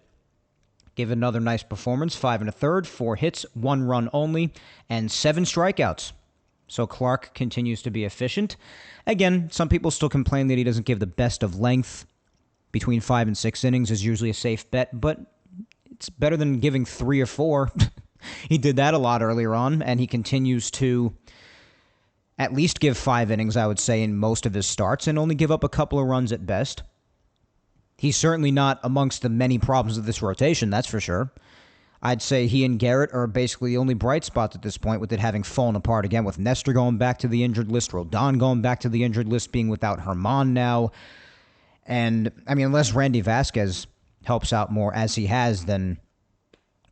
S1: Gave another nice performance, 5 1/3, 4 hits, 1 run only, and 7 strikeouts. So Clark continues to be efficient. Again, some people still complain that he doesn't give the best of length. Between 5 and 6 innings is usually a safe bet, but it's better than giving 3 or 4. He did that a lot earlier on, and he continues to at least give 5 innings, I would say, in most of his starts, and only give up a couple of runs at best. He's certainly not amongst the many problems of this rotation, that's for sure. I'd say he and Garrett are basically the only bright spots at this point, with it having fallen apart again, with Nestor going back to the injured list, Rodon going back to the injured list, being without Herman now. And, I mean, unless Randy Vasquez helps out more as he has, then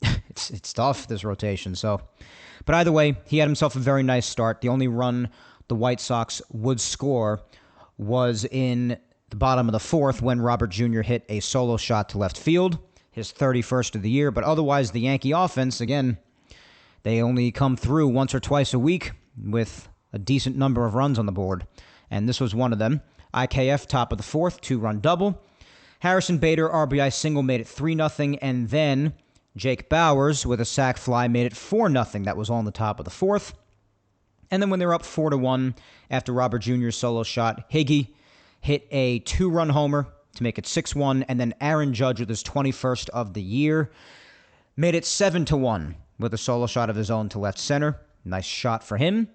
S1: it's tough, this rotation. So, but either way, he had himself a very nice start. The only run the White Sox would score was in the bottom of the 4th when Robert Jr. hit a solo shot to left field, his 31st of the year. But otherwise, the Yankee offense, again, they only come through once or twice a week with a decent number of runs on the board. And this was one of them. IKF, top of the 4th, 2-run double. Harrison Bader, RBI single, made it 3-0. And then Jake Bowers, with a sac fly, made it 4-0. That was all in the top of the 4th. And then when they were up 4-1 after Robert Jr.'s solo shot, Higgy hit a 2-run homer to make it 6-1, and then Aaron Judge, with his 21st of the year, made it 7-1 with a solo shot of his own to left center. Nice shot for him.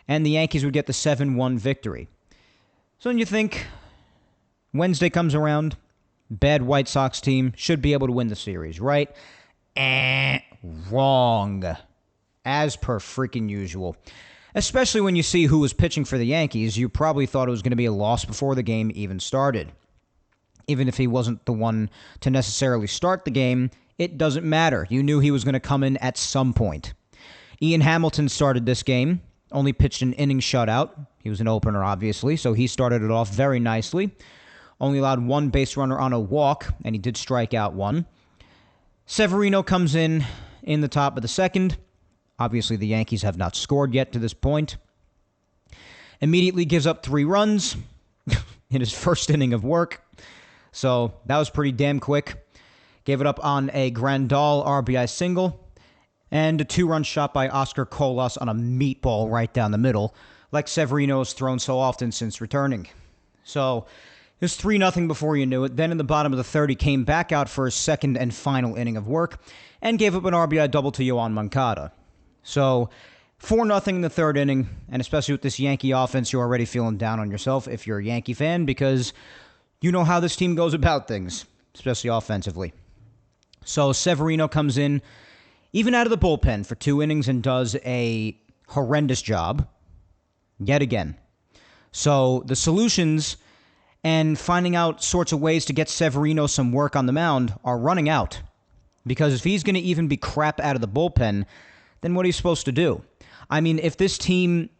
S1: And the Yankees would get the 7-1 victory. So when you think Wednesday comes around, bad White Sox team, should be able to win the series, right? Wrong. As per freaking usual. Especially when you see who was pitching for the Yankees, you probably thought it was going to be a loss before the game even started. Even if he wasn't the one to necessarily start the game, it doesn't matter. You knew he was going to come in at some point. Ian Hamilton started this game, only pitched an inning shutout. He was an opener, obviously, so he started it off very nicely. Only allowed one base runner on a walk, and he did strike out one. Severino comes in the top of the second. Obviously, the Yankees have not scored yet to this point. Immediately gives up 3 runs in his first inning of work. So that was pretty damn quick. Gave it up on a Grandal RBI single and a 2-run shot by Oscar Colas on a meatball right down the middle, like Severino's thrown so often since returning. So it was 3-0 before you knew it. Then in the bottom of the third, he came back out for his second and final inning of work and gave up an RBI double to Yoan Moncada. So 4-0 in the third inning, and especially with this Yankee offense, you're already feeling down on yourself if you're a Yankee fan because you know how this team goes about things, especially offensively. So Severino comes in, even out of the bullpen, for 2 innings and does a horrendous job yet again. So the solutions and finding out sorts of ways to get Severino some work on the mound are running out. Because if he's going to even be crap out of the bullpen, then what are you supposed to do? I mean, if this team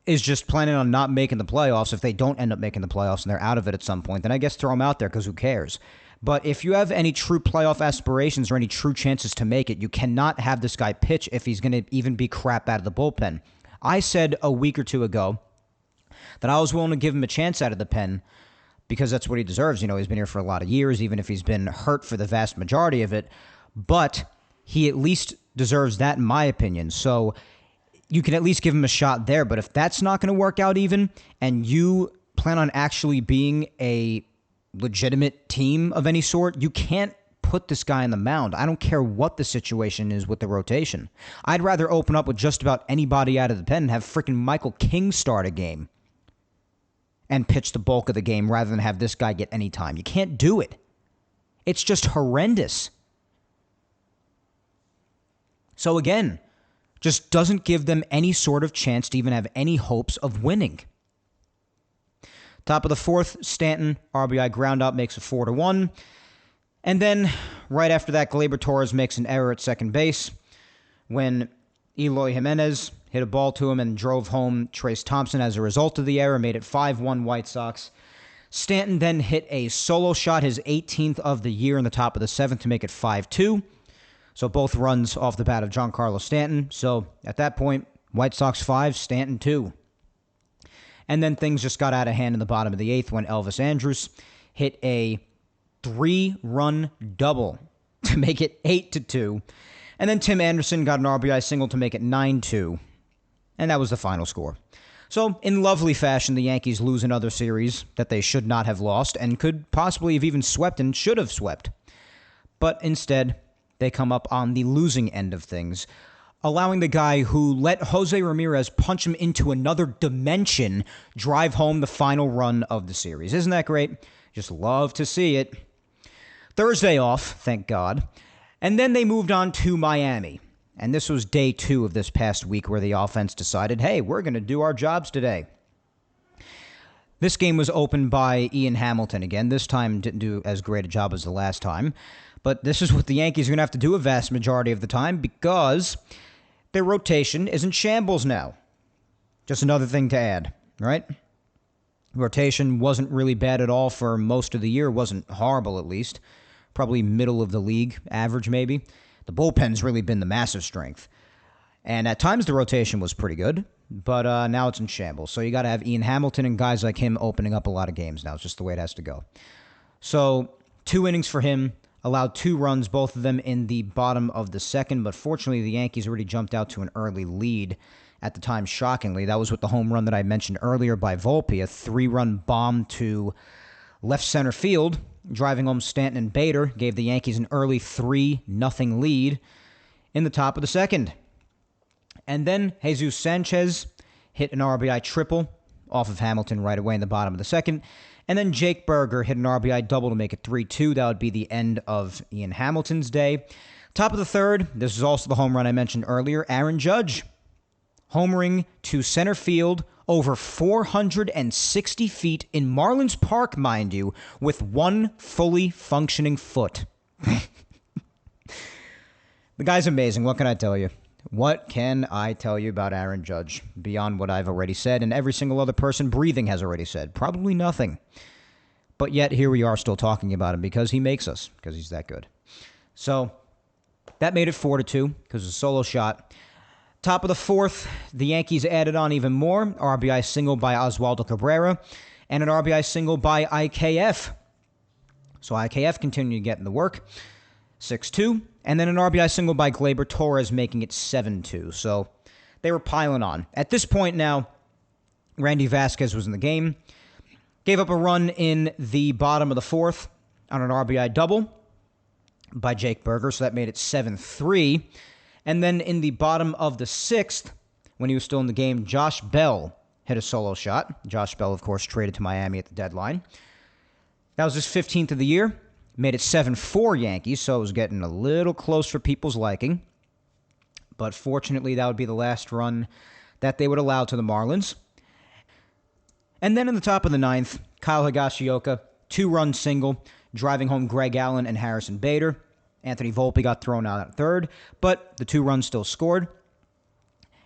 S1: is just planning on not making the playoffs, if they don't end up making the playoffs and they're out of it at some point, then I guess throw him out there because who cares? But if you have any true playoff aspirations or any true chances to make it, you cannot have this guy pitch if he's going to even be crap out of the bullpen. I said a week or two ago that I was willing to give him a chance out of the pen because that's what he deserves. You know, he's been here for a lot of years, even if he's been hurt for the vast majority of it. But he at least deserves that, in my opinion. So you can at least give him a shot there. But if that's not going to work out even, and you plan on actually being a legitimate team of any sort, you can't put this guy on the mound. I don't care what the situation is with the rotation. I'd rather open up with just about anybody out of the pen and have freaking Michael King start a game and pitch the bulk of the game rather than have this guy get any time. You can't do it. It's just horrendous. So again, just doesn't give them any sort of chance to even have any hopes of winning. Top of the fourth, Stanton, RBI groundout, makes it 4-1. And then, right after that, Gleyber Torres makes an error at second base when Eloy Jimenez hit a ball to him and drove home Trace Thompson as a result of the error, made it 5-1 White Sox. Stanton then hit a solo shot, his 18th of the year, in the top of the seventh to make it 5-2. So both runs off the bat of Giancarlo Stanton. So at that point, White Sox 5, Stanton 2. And then things just got out of hand in the bottom of the eighth when Elvis Andrus hit a 3-run double to make it 8-2. And then Tim Anderson got an RBI single to make it 9-2. And that was the final score. So in lovely fashion, the Yankees lose another series that they should not have lost and could possibly have even swept and should have swept. But instead, they come up on the losing end of things, allowing the guy who let Jose Ramirez punch him into another dimension drive home the final run of the series. Isn't that great? Just love to see it. Thursday off, thank God. And then they moved on to Miami. And this was day 2 of this past week where the offense decided, hey, we're going to do our jobs today. This game was opened by Ian Hamilton again. This time didn't do as great a job as the last time. But this is what the Yankees are going to have to do a vast majority of the time because their rotation is in shambles now. Just another thing to add, right? Rotation wasn't really bad at all for most of the year. Wasn't horrible, at least. Probably middle of the league, average maybe. The bullpen's really been the massive strength. And at times the rotation was pretty good, but now it's in shambles. So you got to have Ian Hamilton and guys like him opening up a lot of games now. It's just the way it has to go. So 2 innings for him. Allowed 2 runs, both of them in the bottom of the second, but fortunately the Yankees already jumped out to an early lead at the time, shockingly. That was with the home run that I mentioned earlier by Volpe, a 3-run bomb to left center field, driving home Stanton and Bader, gave the Yankees an early 3-0 lead in the top of the second. And then Jesus Sanchez hit an RBI triple off of Hamilton right away in the bottom of the second, And then Jake Berger hit an RBI double to make it 3-2. That would be the end of Ian Hamilton's day. Top of the third, this is also the home run I mentioned earlier, Aaron Judge. Homering to center field over 460 feet in Marlins Park, mind you, with one fully functioning foot. The guy's amazing. What can I tell you? What can I tell you about Aaron Judge beyond what I've already said and every single other person breathing has already said? Probably nothing. But yet here we are still talking about him because he makes us, because he's that good. So that made it 4-2 because it's a solo shot. Top of the fourth, the Yankees added on even more. RBI single by Oswaldo Cabrera and an RBI single by IKF. So IKF continued to get in the work. 6-2. And then an RBI single by Gleyber Torres, making it 7-2. So they were piling on. At this point now, Randy Vasquez was in the game. Gave up a run in the bottom of the fourth on an RBI double by Jake Berger. So that made it 7-3. And then in the bottom of the sixth, when he was still in the game, Josh Bell hit a solo shot. Josh Bell, of course, traded to Miami at the deadline. That was his 15th of the year. Made it 7-4 Yankees, so it was getting a little close for people's liking. But fortunately, that would be the last run that they would allow to the Marlins. And then in the top of the ninth, Kyle Higashioka, 2-run single, driving home Greg Allen and Harrison Bader. Anthony Volpe got thrown out at third, but the 2 runs still scored.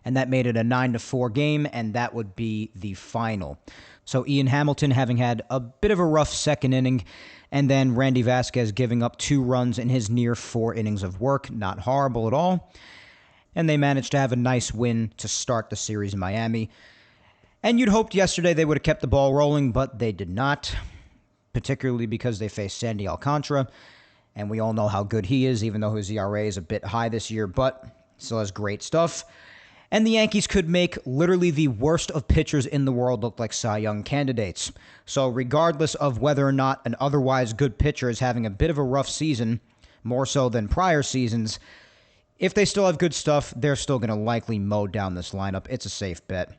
S1: And that made it a 9-4 game, and that would be the final. So Ian Hamilton having had a bit of a rough second inning, and then Randy Vasquez giving up 2 runs in his near 4 innings of work. Not horrible at all. And they managed to have a nice win to start the series in Miami. And you'd hoped yesterday they would have kept the ball rolling, but they did not, particularly because they faced Sandy Alcantara. And we all know how good he is, even though his ERA is a bit high this year, but still has great stuff. And the Yankees could make literally the worst of pitchers in the world look like Cy Young candidates. So regardless of whether or not an otherwise good pitcher is having a bit of a rough season, more so than prior seasons, if they still have good stuff, they're still going to likely mow down this lineup. It's a safe bet.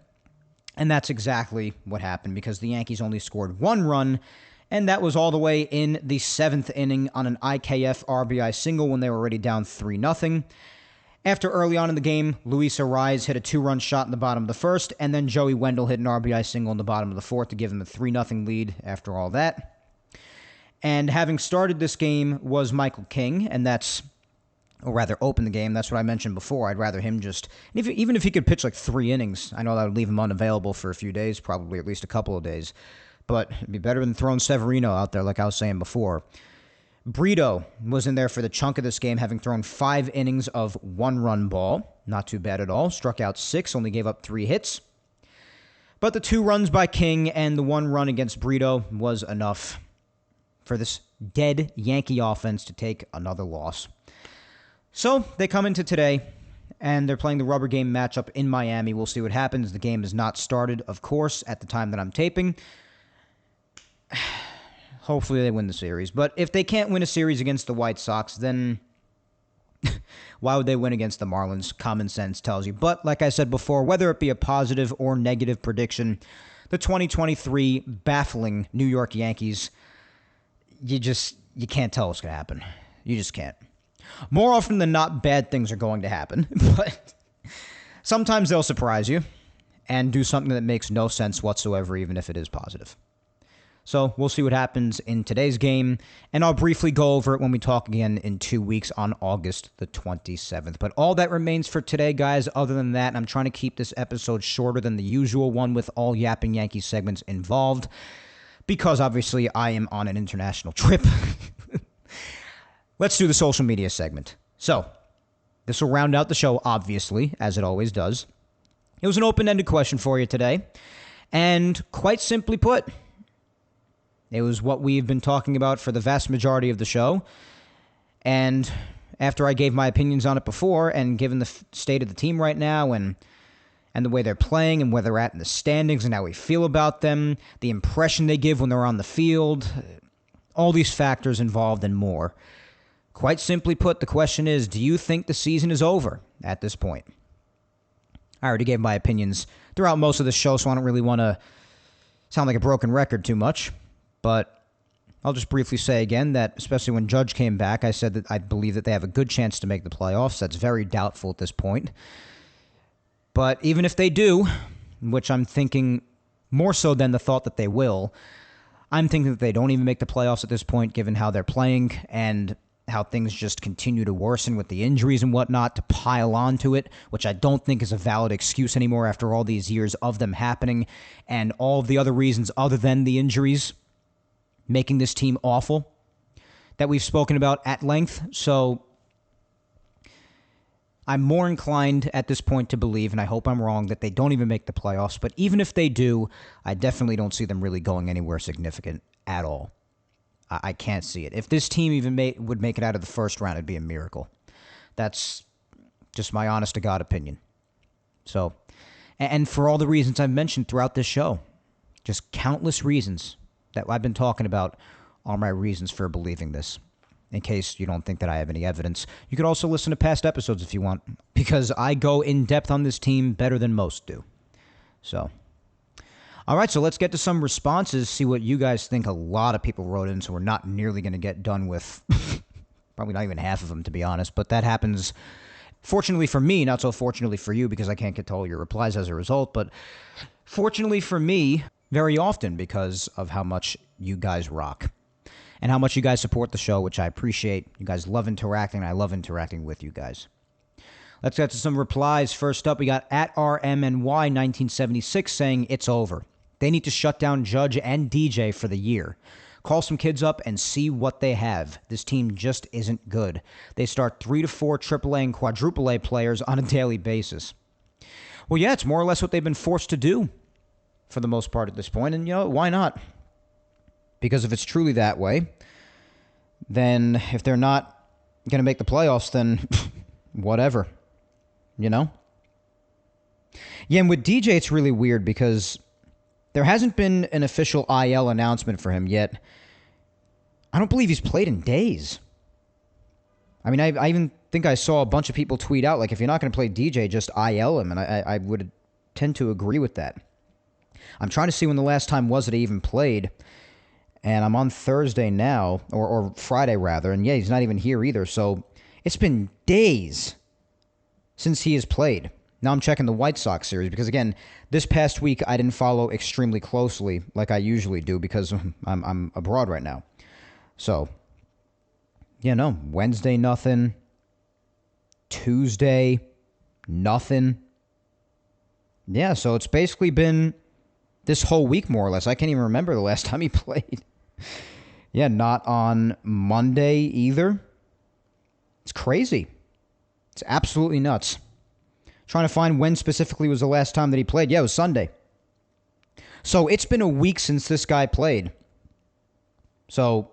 S1: And that's exactly what happened because the Yankees only scored 1 run, and that was all the way in the 7th inning on an IKF RBI single when they were already down 3-0. After early on in the game, Luis Arraez hit a 2-run shot in the bottom of the first, and then Joey Wendell hit an RBI single in the bottom of the fourth to give them a 3-0 lead after all that. And having started this game was Michael King, and or rather opened the game. That's what I mentioned before. I'd rather him even if he could pitch like 3 innings, I know that would leave him unavailable for a few days, probably at least a couple of days. But it'd be better than throwing Severino out there like I was saying before. Brito was in there for the chunk of this game, having thrown 5 innings of 1-run ball. Not too bad at all. Struck out 6, only gave up 3 hits. But the 2 runs by King and the 1 run against Brito was enough for this dead Yankee offense to take another loss. So they come into today, and they're playing the rubber game matchup in Miami. We'll see what happens. The game is not started, of course, at the time that I'm taping. Hopefully they win the series. But if they can't win a series against the White Sox, then why would they win against the Marlins? Common sense tells you. But like I said before, whether it be a positive or negative prediction, the 2023 baffling New York Yankees, you can't tell what's going to happen. You just can't. More often than not, bad things are going to happen. But sometimes they'll surprise you and do something that makes no sense whatsoever, even if it is positive. So we'll see what happens in today's game, and I'll briefly go over it when we talk again in 2 weeks on August the 27th. But all that remains for today, guys. Other than that, I'm trying to keep this episode shorter than the usual one with all Yapping Yankees segments involved, because obviously I am on an international trip. Let's do the social media segment. So this will round out the show, obviously, as it always does. It was an open-ended question for you today, and quite simply put, it was what we've been talking about for the vast majority of the show. And after I gave my opinions on it before, and given the state of the team right now and the way they're playing and where they're at in the standings and how we feel about them, the impression they give when they're on the field, all these factors involved and more. Quite simply put, the question is, do you think the season is over at this point? I already gave my opinions throughout most of the show, so I don't really want to sound like a broken record too much. But I'll just briefly say again that, especially when Judge came back, I said that I believe that they have a good chance to make the playoffs. That's very doubtful at this point. But even if they do, which I'm thinking more so than the thought that they will, I'm thinking that they don't even make the playoffs at this point, given how they're playing and how things just continue to worsen with the injuries and whatnot to pile onto it, which I don't think is a valid excuse anymore after all these years of them happening and all of the other reasons other than the injuries making this team awful that we've spoken about at length. So I'm more inclined at this point to believe, and I hope I'm wrong, that they don't even make the playoffs. But even if they do, I definitely don't see them really going anywhere significant at all. I can't see it. If this team even would make it out of the first round, it'd be a miracle. That's just my honest-to-God opinion. So, and for all the reasons I've mentioned throughout this show, just countless reasons that I've been talking about are my reasons for believing this. In case you don't think that I have any evidence, you could also listen to past episodes if you want, because I go in depth on this team better than most do. So, all right, so let's get to some responses, see what you guys think. A lot of people wrote in, so we're not nearly going to get done with probably not even half of them, to be honest. But that happens, fortunately for me, not so fortunately for you, because I can't get to all your replies as a result. But fortunately for me, very often because of how much you guys rock and how much you guys support the show, which I appreciate. You guys love interacting, and I love interacting with you guys. Let's get to some replies. First up, we got at RMNY1976 saying it's over. They need to shut down Judge and DJ for the year. Call some kids up and see what they have. This team just isn't good. They start 3 to 4 AAA and quadruple A players on a daily basis. Well, yeah, it's more or less what they've been forced to do for the most part at this point. And, you know, why not? Because if it's truly that way, then if they're not going to make the playoffs, then whatever, you know? Yeah, and with DJ, it's really weird because there hasn't been an official IL announcement for him yet. I don't believe he's played in days. I mean, I even think I saw a bunch of people tweet out, like, if you're not going to play DJ, just IL him, and I would tend to agree with that. I'm trying to see when the last time was that he even played, and I'm on Thursday now, or Friday rather, and yeah, he's not even here either, so it's been days since he has played. Now I'm checking the White Sox series because, again, this past week I didn't follow extremely closely like I usually do because I'm abroad right now. So, yeah, no, Wednesday, nothing. Tuesday, nothing. Yeah, so it's basically been this whole week, more or less. I can't even remember the last time he played. Yeah, not on Monday either. It's crazy. It's absolutely nuts. Trying to find when specifically was the last time that he played. Yeah, it was Sunday. So it's been a week since this guy played. So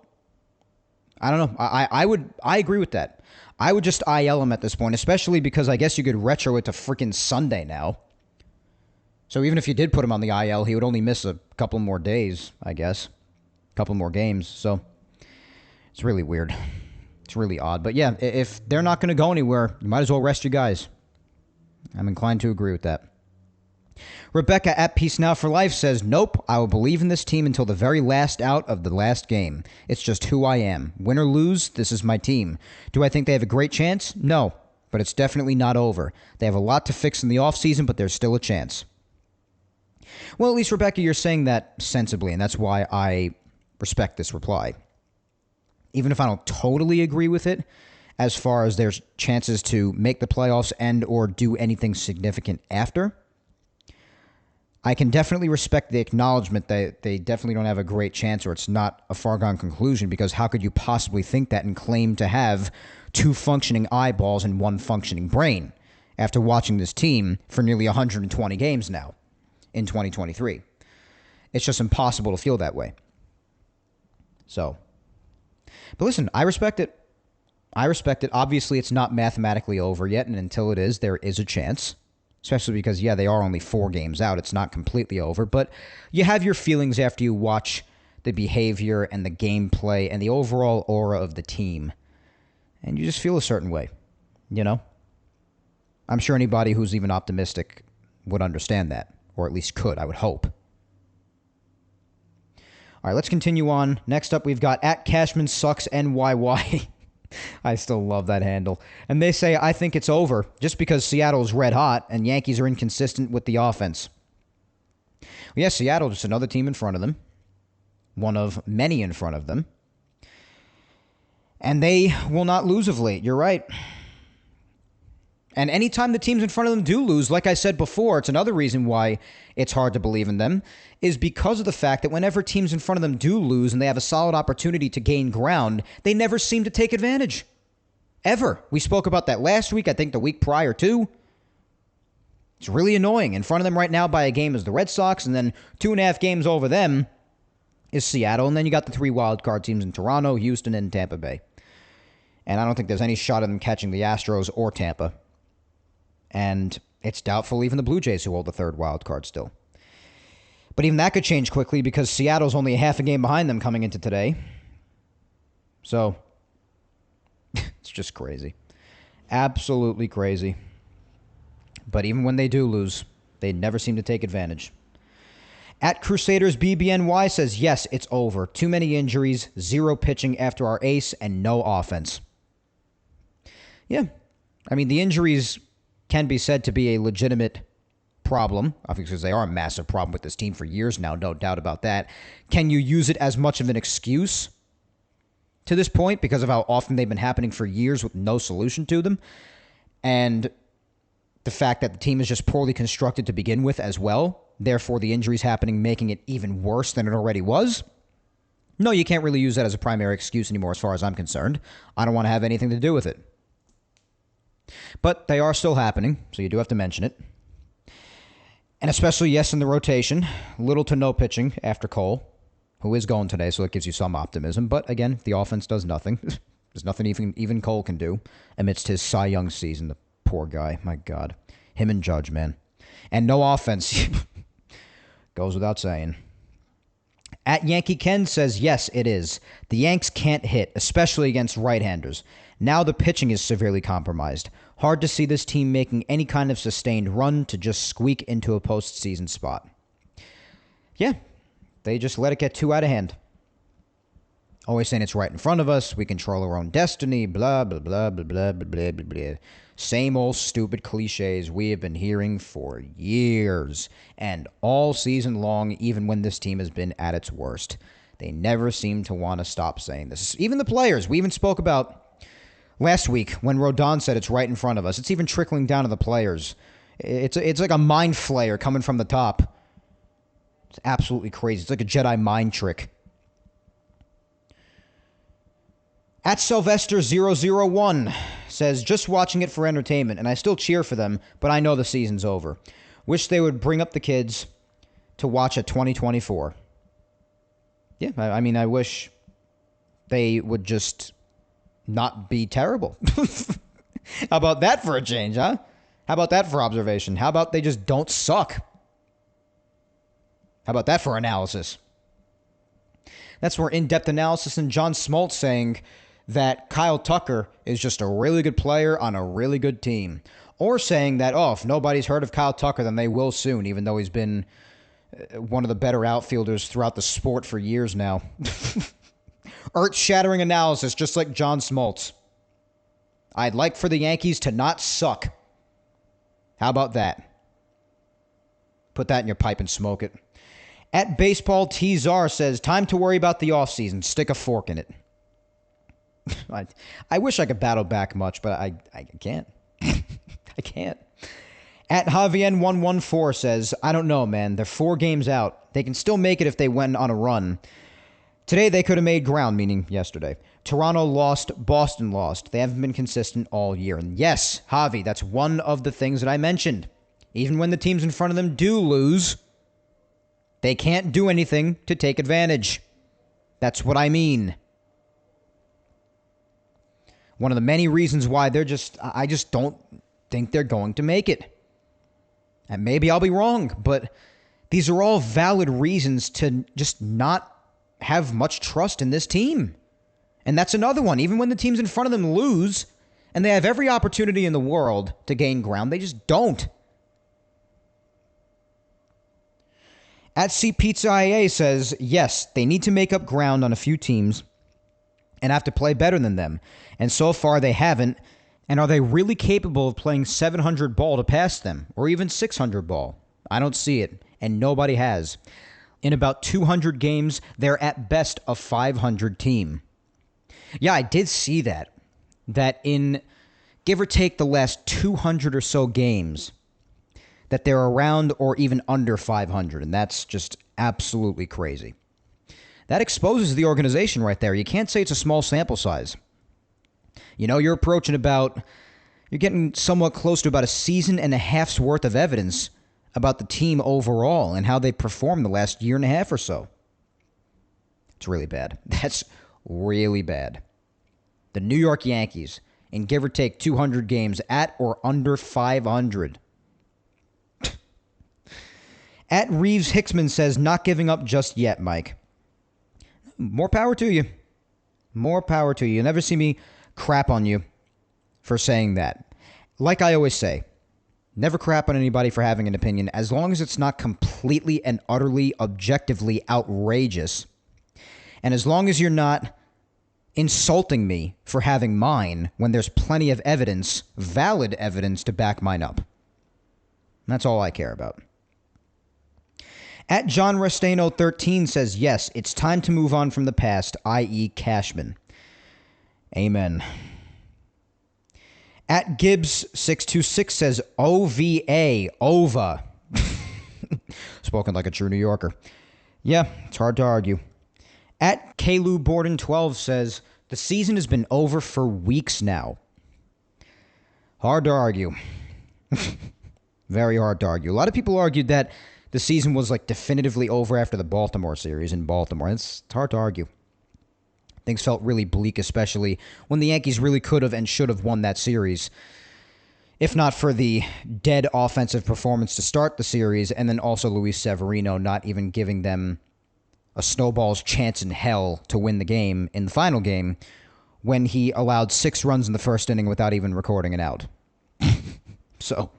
S1: I don't know. I agree with that. I would just IL him at this point, especially because I guess you could retro it to freaking Sunday now. So even if you did put him on the IL, he would only miss a couple more days, I guess. A couple more games. So it's really weird. It's really odd. But yeah, if they're not going to go anywhere, you might as well rest you guys. I'm inclined to agree with that. Rebecca at Peace Now for Life says, nope, I will believe in this team until the very last out of the last game. It's just who I am. Win or lose, this is my team. Do I think they have a great chance? No, but it's definitely not over. They have a lot to fix in the offseason, but there's still a chance. Well, at least, Rebecca, you're saying that sensibly, and that's why I respect this reply. Even if I don't totally agree with it, as far as there's chances to make the playoffs and or do anything significant after, I can definitely respect the acknowledgement that they definitely don't have a great chance or it's not a foregone conclusion, because how could you possibly think that and claim to have 2 functioning eyeballs and 1 functioning brain after watching this team for nearly 120 games now in 2023? It's just impossible to feel that way. So, but listen, I respect it. Obviously, it's not mathematically over yet, and until it is, there is a chance. Especially because, yeah, they are only 4 games out. It's not completely over, but you have your feelings after you watch the behavior and the gameplay and the overall aura of the team. And you just feel a certain way, you know? I'm sure anybody who's even optimistic would understand that, or at least could, I would hope. All right, let's continue on. Next up, we've got at Cashman Sucks NYY. I still love that handle. And they say, I think it's over just because Seattle's red hot and Yankees are inconsistent with the offense. Well, yes, Seattle, just another team in front of them. One of many in front of them. And they will not lose of late. You're right. And anytime the teams in front of them do lose, like I said before, it's another reason why it's hard to believe in them, is because of the fact that whenever teams in front of them do lose and they have a solid opportunity to gain ground, they never seem to take advantage. Ever. We spoke about that last week, I think the week prior too. It's really annoying. In front of them right now by a game is the Red Sox, and then 2.5 games over them is Seattle, and then you got the 3 wild card teams in Toronto, Houston, and Tampa Bay. And I don't think there's any shot of them catching the Astros or Tampa. And it's doubtful even the Blue Jays, who hold the 3rd wild card still. But even that could change quickly because Seattle's only a half a game behind them coming into today. So, it's just crazy. Absolutely crazy. But even when they do lose, they never seem to take advantage. At Crusaders BBNY says, yes, it's over. Too many injuries, 0 pitching after our ace, and no offense. Yeah. I mean, the injuries can be said to be a legitimate problem, obviously because they are a massive problem with this team for years now, no doubt about that. Can you use it as much of an excuse to this point because of how often they've been happening for years with no solution to them? And the fact that the team is just poorly constructed to begin with as well, therefore the injuries happening making it even worse than it already was? No, you can't really use that as a primary excuse anymore as far as I'm concerned. I don't want to have anything to do with it. But they are still happening, so you do have to mention it. And especially, yes, in the rotation, little to no pitching after Cole, who is going today, so it gives you some optimism. But again, the offense does nothing. There's nothing even Cole can do amidst his Cy Young season. The poor guy, my God. Him and Judge, man. And no offense. Goes without saying. At Yankee Ken says, yes, it is. The Yanks can't hit, especially against right-handers. Now the pitching is severely compromised. Hard to see this team making any kind of sustained run to just squeak into a postseason spot. Yeah, they just let it get too out of hand. Always saying it's right in front of us, we control our own destiny, blah, blah, blah, blah, blah, blah, blah, blah, blah. Same old stupid cliches we have been hearing for years, and all season long, even when this team has been at its worst. They never seem to want to stop saying this. Even the players, we even spoke about last week when Rodon said it's right in front of us. It's even trickling down to the players. It's like a mind flayer coming from the top. It's absolutely crazy. It's like a Jedi mind trick. At Sylvester001 says, just watching it for entertainment, and I still cheer for them, but I know the season's over. Wish they would bring up the kids to watch at 2024. Yeah, I mean, I wish they would just not be terrible. How about that for a change, huh? How about that for observation? How about they just don't suck? How about that for analysis? That's more in-depth analysis than John Smoltz saying that Kyle Tucker is just a really good player on a really good team. Or saying that, oh, if nobody's heard of Kyle Tucker, then they will soon, even though he's been one of the better outfielders throughout the sport for years now. Earth-shattering analysis, just like John Smoltz. I'd like for the Yankees to not suck. How about that? Put that in your pipe and smoke it. At Baseball T-Czar says, time to worry about the offseason. Stick a fork in it. I wish I could battle back much, but I can't. I can't. At Javier114 says, I don't know, man. They're 4 games out. They can still make it if they went on a run. Today, they could have made ground, meaning yesterday. Toronto lost. Boston lost. They haven't been consistent all year. And yes, Javi, that's one of the things that I mentioned. Even when the teams in front of them do lose, they can't do anything to take advantage. That's what I mean. One of the many reasons why I just don't think they're going to make it. And maybe I'll be wrong, but these are all valid reasons to just not have much trust in this team. And that's another one. Even when the teams in front of them lose, and they have every opportunity in the world to gain ground, they just don't. At C Pizza IA says, yes, they need to make up ground on a few teams and have to play better than them. And so far they haven't. And are they really capable of playing 700 ball to pass them? Or even 600 ball? I don't see it. And nobody has. In about 200 games, they're at best a 500 team. Yeah, I did see that. That in, give or take, the last 200 or so games, that they're around or even under 500. And that's just absolutely crazy. That exposes the organization right there. You can't say it's a small sample size. You know, you're getting somewhat close to about a season and a half's worth of evidence about the team overall and how they performed the last year and a half or so. It's really bad. That's really bad. The New York Yankees, in give or take 200 games, at or under 500. At Reeves Hicksman says, not giving up just yet, Mike. More power to you. More power to you. You'll never see me crap on you for saying that. Like I always say, never crap on anybody for having an opinion, as long as it's not completely and utterly objectively outrageous. And as long as you're not insulting me for having mine when there's plenty of evidence, valid evidence, to back mine up. That's all I care about. At John Restano 13 says, yes, it's time to move on from the past, i.e. Cashman. Amen. At Gibbs 626 says, OVA, OVA. Spoken like a true New Yorker. Yeah, it's hard to argue. At Kalu Borden 12 says, the season has been over for weeks now. Hard to argue. Very hard to argue. A lot of people argued that the season was like definitively over after the Baltimore series in Baltimore. It's hard to argue. Things felt really bleak, especially when the Yankees really could have and should have won that series, if not for the dead offensive performance to start the series, and then also Luis Severino not even giving them a snowball's chance in hell to win the game in the final game when he allowed 6 runs in the first inning without even recording an out. So,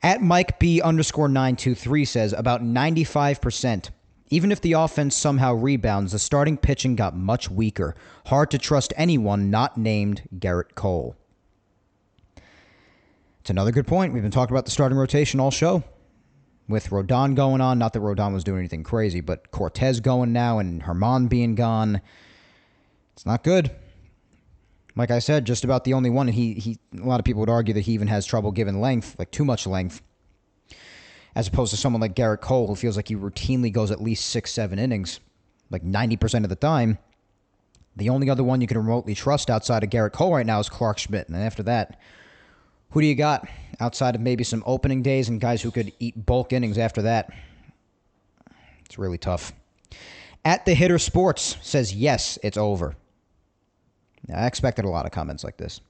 S1: at Mike B _923 says, about 95%. Even if the offense somehow rebounds, the starting pitching got much weaker. Hard to trust anyone not named Garrett Cole. It's another good point. We've been talking about the starting rotation all show. With Rodon going on, not that Rodon was doing anything crazy, but Cortez going now and Herman being gone. It's not good. Like I said, just about the only one. A lot of people would argue that he even has trouble giving length, like too much length, as opposed to someone like Garrett Cole, who feels like he routinely goes at least 6-7 innings, like 90% of the time. The only other one you can remotely trust outside of Garrett Cole right now is Clark Schmidt. And after that, who do you got outside of maybe some opening days and guys who could eat bulk innings after that? It's really tough. At the Hitter Sports says, yes, it's over. I expected a lot of comments like this.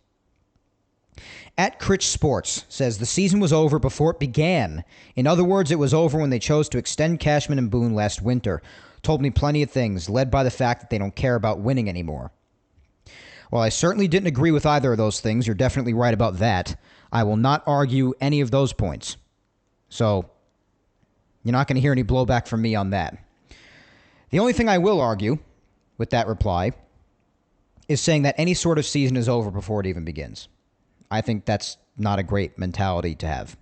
S1: At Critch Sports says, the season was over before it began. In other words, it was over when they chose to extend Cashman and Boone last winter. Told me plenty of things, led by the fact that they don't care about winning anymore. Well, I certainly didn't agree with either of those things. You're definitely right about that. I will not argue any of those points. So, you're not going to hear any blowback from me on that. The only thing I will argue with that reply is saying that any sort of season is over before it even begins. I think that's not a great mentality to have,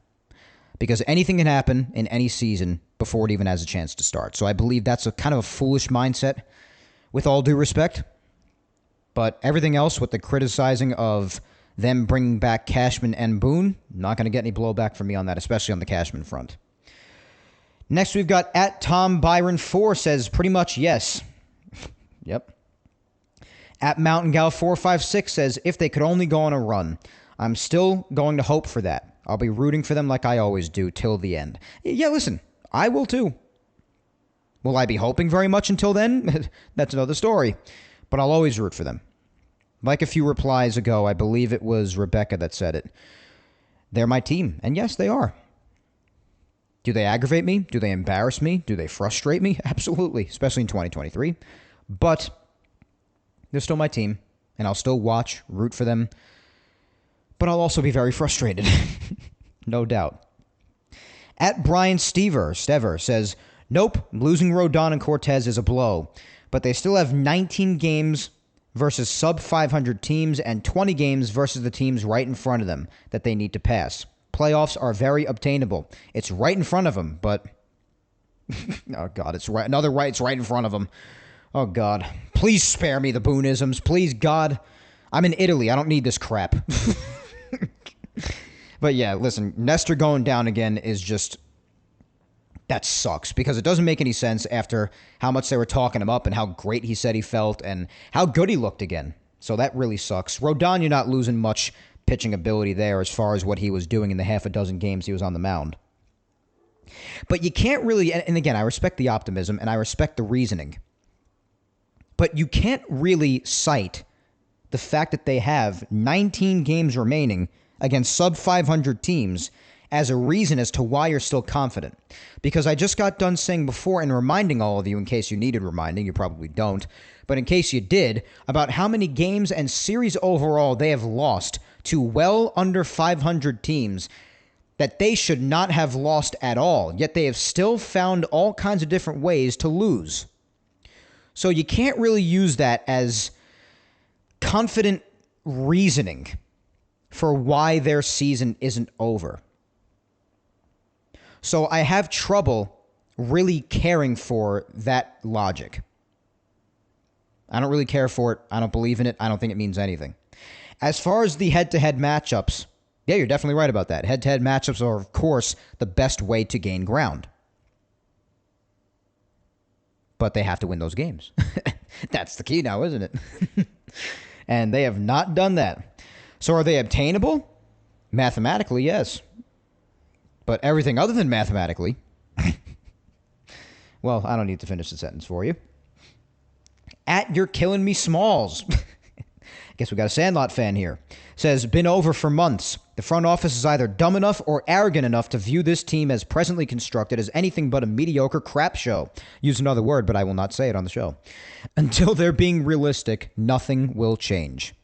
S1: because anything can happen in any season before it even has a chance to start. So I believe that's a kind of a foolish mindset, with all due respect. But everything else with the criticizing of them bringing back Cashman and Boone, not going to get any blowback from me on that, especially on the Cashman front. Next, we've got at Tom Byron 4 says pretty much yes. Yep. At Mountain Gal 456 says, if they could only go on a run. I'm still going to hope for that. I'll be rooting for them like I always do till the end. Yeah, listen, I will too. Will I be hoping very much until then? That's another story. But I'll always root for them. Like a few replies ago, I believe it was Rebecca that said it. They're my team. And yes, they are. Do they aggravate me? Do they embarrass me? Do they frustrate me? Absolutely, especially in 2023. But they're still my team, and I'll still watch, root for them. But I'll also be very frustrated. No doubt. At Brian Stever says, Nope, losing Rodon and Cortez is a blow, but they still have 19 games versus sub-500 teams and 20 games versus the teams right in front of them that they need to pass. Playoffs are very obtainable. It's right in front of them, but... oh, God, it's right. It's right in front of them. Oh, God. Please spare me the Boonisms. Please, God. I'm in Italy. I don't need this crap. But, yeah, listen, Nestor going down again is just... that sucks because it doesn't make any sense after how much they were talking him up and how great he said he felt and how good he looked again. So that really sucks. Rodon, you're not losing much pitching ability there as far as what he was doing in the half a dozen games he was on the mound. But you can't really, and again, I respect the optimism and I respect the reasoning, but you can't really cite the fact that they have 19 games remaining against sub-500 teams as a reason as to why you're still confident. Because I just got done saying before and reminding all of you, in case you needed reminding, you probably don't, but in case you did, about how many games and series overall they have lost to well under 500 teams that they should not have lost at all, yet they have still found all kinds of different ways to lose. So you can't really use that as confident reasoning for why their season isn't over. So I have trouble really caring for that logic. I don't really care for it. I don't believe in it. I don't think it means anything. As far as the head-to-head matchups, yeah, you're definitely right about that. Head-to-head matchups are, of course, the best way to gain ground. But they have to win those games. That's the key now, isn't it? And they have not done that. So are they obtainable? Mathematically, yes. But everything other than mathematically, well, I don't need to finish the sentence for you. At You're Killing Me Smalls. Guess we got a Sandlot fan here. Says, been over for months. The front office is either dumb enough or arrogant enough to view this team as presently constructed as anything but a mediocre crap show. Use another word, but I will not say it on the show. Until they're being realistic, nothing will change.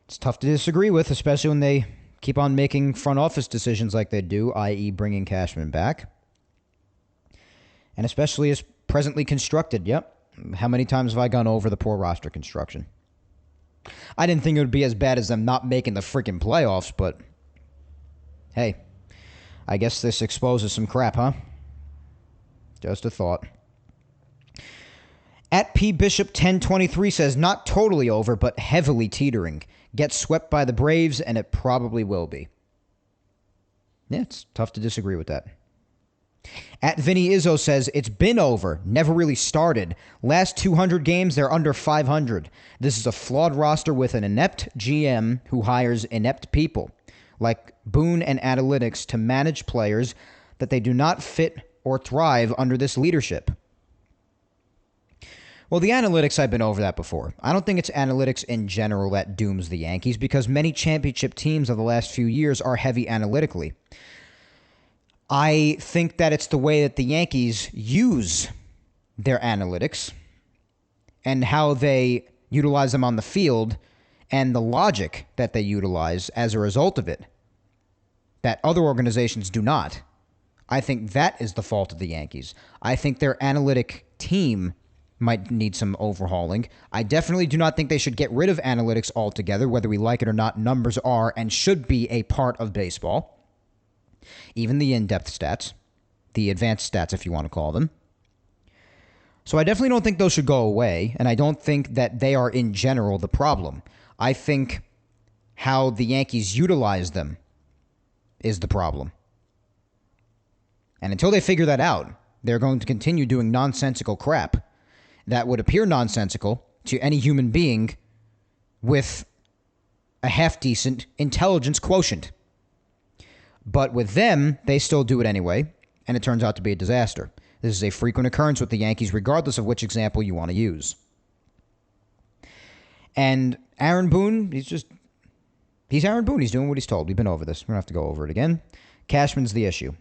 S1: It's tough to disagree with, especially when they keep on making front office decisions like they do, i.e. bringing Cashman back. And especially as presently constructed, yep. How many times have I gone over the poor roster construction? I didn't think it would be as bad as them not making the freaking playoffs, but hey, I guess this exposes some crap, huh? Just a thought. At P Bishop 1023 says, not totally over, but heavily teetering. Get swept by the Braves, and it probably will be. Yeah, it's tough to disagree with that. At Vinny Izzo says, it's been over, never really started. Last 200 games, they're under 500. This is a flawed roster with an inept GM who hires inept people, like Boone and Analytics, to manage players that they do not fit or thrive under this leadership. Well, the analytics, I've been over that before. I don't think it's analytics in general that dooms the Yankees because many championship teams of the last few years are heavy analytically. I think that it's the way that the Yankees use their analytics and how they utilize them on the field and the logic that they utilize as a result of it that other organizations do not. I think that is the fault of the Yankees. I think their analytic team might need some overhauling. I definitely do not think they should get rid of analytics altogether. Whether we like it or not, numbers are and should be a part of baseball. Even the in-depth stats, the advanced stats, if you want to call them. So I definitely don't think those should go away, and I don't think that they are, in general, the problem. I think how the Yankees utilize them is the problem. And until they figure that out, they're going to continue doing nonsensical crap that would appear nonsensical to any human being with a half-decent intelligence quotient. But with them, they still do it anyway, and it turns out to be a disaster. This is a frequent occurrence with the Yankees, regardless of which example you want to use. And Aaron Boone, he's Aaron Boone. He's doing what he's told. We've been over this. We don't have to go over it again. Cashman's the issue.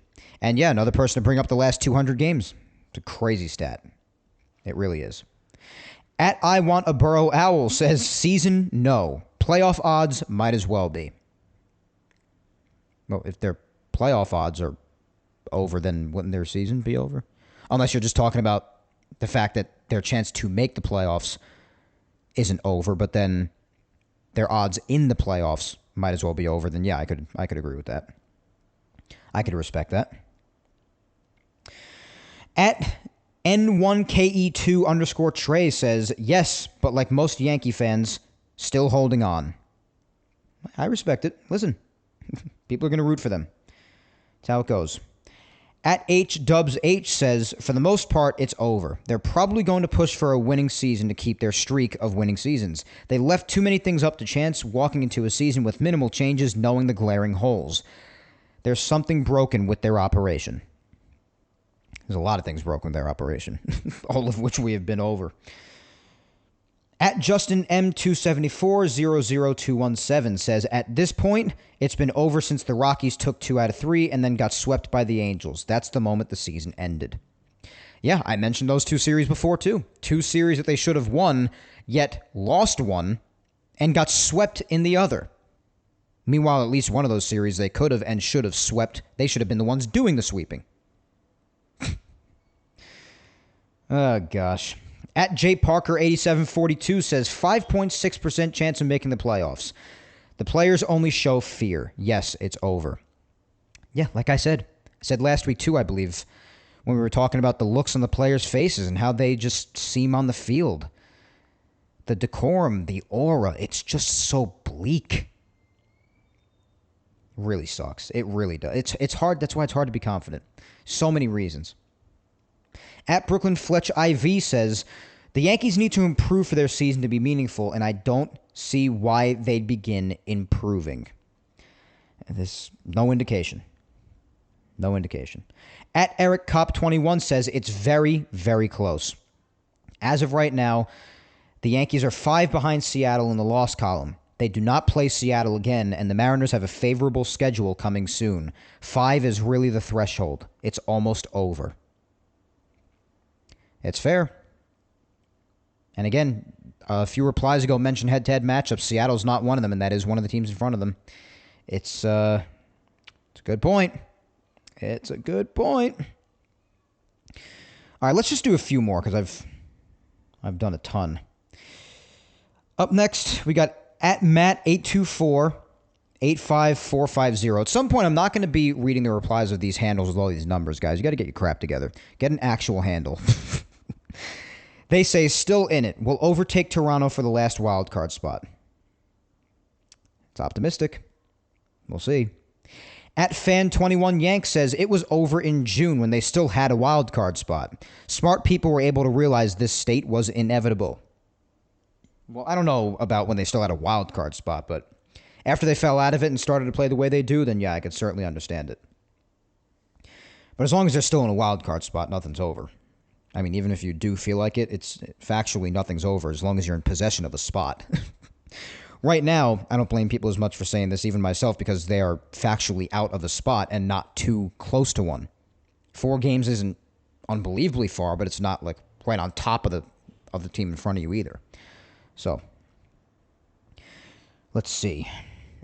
S1: And yeah, another person to bring up the last 200 games. It's a crazy stat. It really is. At I Want a Burrow Owl says, season, no. Playoff odds might as well be. Well, if their playoff odds are over, then wouldn't their season be over? Unless you're just talking about the fact that their chance to make the playoffs isn't over, but then their odds in the playoffs might as well be over, then yeah, I could agree with that. I could respect that. At N1KE2_Trey says, yes, but like most Yankee fans, still holding on. I respect it. Listen, people are going to root for them. That's how it goes. At HDubsH says, for the most part, it's over. They're probably going to push for a winning season to keep their streak of winning seasons. They left too many things up to chance walking into a season with minimal changes, knowing the glaring holes. There's something broken with their operation. There's a lot of things broken with their operation, all of which we have been over. At Justin M27400217 says, at this point, it's been over since the Rockies took 2 out of 3 and then got swept by the Angels. That's the moment the season ended. Yeah, I mentioned those 2 series before, too. 2 series that they should have won, yet lost one and got swept in the other. Meanwhile, at least one of those series they could have and should have swept. They should have been the ones doing the sweeping. Oh, gosh. At JParker8742 says, 5.6% chance of making the playoffs. The players only show fear. Yes, it's over. Yeah, like I said last week too, I believe, when we were talking about the looks on the players' faces and how they just seem on the field. The decorum, the aura, it's just so bleak. Really sucks. It really does. It's hard. That's why it's hard to be confident. So many reasons. At Brooklyn Fletch IV says, the Yankees need to improve for their season to be meaningful, and I don't see why they'd begin improving. There's no indication. No indication. At Eric Cop 21 says, it's very, very close. As of right now, the Yankees are 5 behind Seattle in the loss column. They do not play Seattle again, and the Mariners have a favorable schedule coming soon. 5 is really the threshold. It's almost over. It's fair. And again, a few replies ago mentioned head-to-head matchups. Seattle's not one of them, and that is one of the teams in front of them. It's a good point. It's a good point. All right, let's just do a few more because I've done a ton. Up next, we got at Matt82485450. At some point, I'm not going to be reading the replies of these handles with all these numbers, guys. You got to get your crap together. Get an actual handle. They say, still in it. Will overtake Toronto for the last wild card spot. It's optimistic. We'll see. At Fan21Yank says, it was over in June when they still had a wild card spot. Smart people were able to realize this state was inevitable. Well, I don't know about when they still had a wild card spot, but after they fell out of it and started to play the way they do, then yeah, I could certainly understand it. But as long as they're still in a wild card spot, nothing's over. I mean, even if you do feel like it, it's factually nothing's over as long as you're in possession of a spot. Right now, I don't blame people as much for saying this, even myself, because they are factually out of a spot and not too close to one. 4 games isn't unbelievably far, but it's not like right on top of the team in front of you either. So, let's see.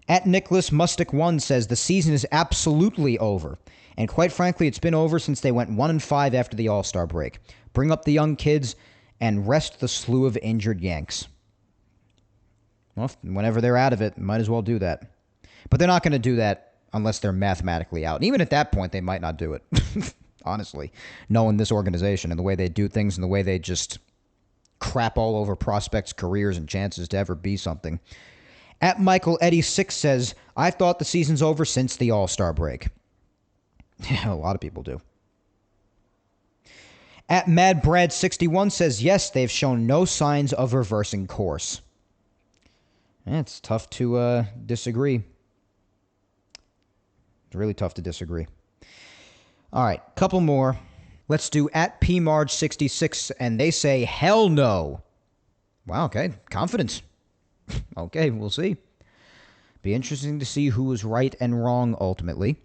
S1: At Nicholas Mustic1 says, the season is absolutely over. And quite frankly, it's been over since they went 1-5 after the All-Star break. Bring up the young kids and rest the slew of injured Yanks. Well, whenever they're out of it, might as well do that. But they're not going to do that unless they're mathematically out. And even at that point, they might not do it. Honestly, knowing this organization and the way they do things and the way they just crap all over prospects' careers and chances to ever be something. At Michael Eddie 6 says, I thought the season's over since the All-Star break. Yeah, a lot of people do. At MadBrad61 says, yes, they've shown no signs of reversing course. It's tough to disagree. It's really tough to disagree. All right, couple more. Let's do at PMarge66, and they say, hell no. Wow, okay, confidence. Okay, we'll see. Be interesting to see who is right and wrong ultimately.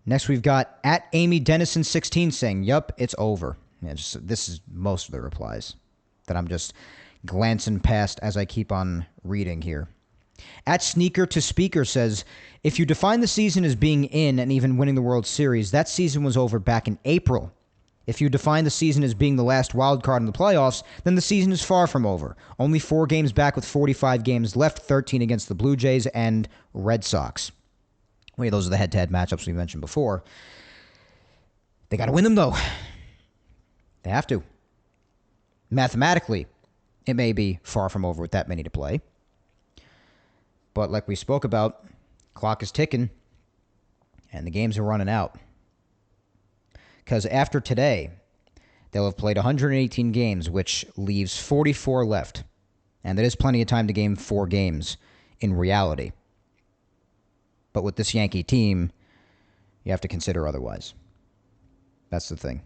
S1: Next, we've got at Amy Dennison16 saying, yup, it's over. Yeah, this is most of the replies that I'm just glancing past as I keep on reading here. At Sneaker to Speaker says, if you define the season as being in and even winning the World Series, that season was over back in April. If you define the season as being the last wild card in the playoffs, then the season is far from over. Only 4 games back with 45 games left, 13 against the Blue Jays and Red Sox. Wait, those are the head-to-head matchups we mentioned before. They got to win them, though. They have to. Mathematically, it may be far from over with that many to play. But like we spoke about, clock is ticking, and the games are running out. Because after today, they'll have played 118 games, which leaves 44 left. And that is plenty of time to game 4 games in reality. But with this Yankee team, you have to consider otherwise. That's the thing.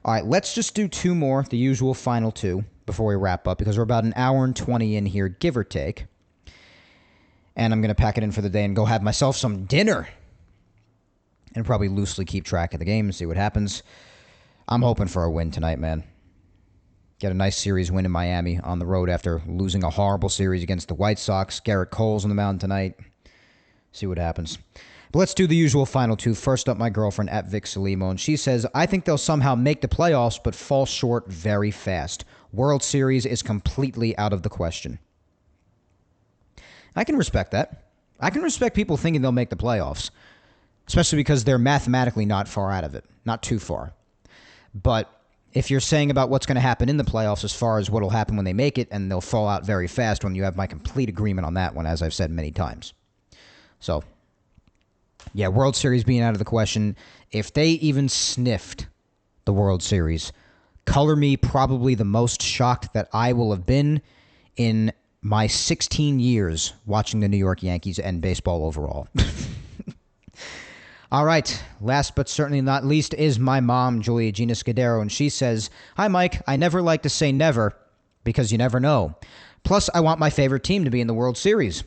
S1: All right, let's just do 2 more, the usual final 2, before we wrap up, because we're about an hour and 20 in here, give or take. And I'm going to pack it in for the day and go have myself some dinner. And probably loosely keep track of the game and see what happens. I'm hoping for a win tonight, man. Get a nice series win in Miami on the road after losing a horrible series against the White Sox. Garrett Cole's on the mound tonight. See what happens. But let's do the usual final 2. First up, my girlfriend at Vic Salimo, and she says, I think they'll somehow make the playoffs, but fall short very fast. World Series is completely out of the question. I can respect that. I can respect people thinking they'll make the playoffs, especially because they're mathematically not far out of it, not too far. But if you're saying about what's going to happen in the playoffs as far as what will happen when they make it, and they'll fall out very fast, when you have my complete agreement on that one, as I've said many times. So, yeah, World Series being out of the question. If they even sniffed the World Series, color me probably the most shocked that I will have been in my 16 years watching the New York Yankees and baseball overall. All right, last but certainly not least is my mom, Julia Gina Scudero, and she says, Hi, Mike. I never like to say never because you never know. Plus, I want my favorite team to be in the World Series.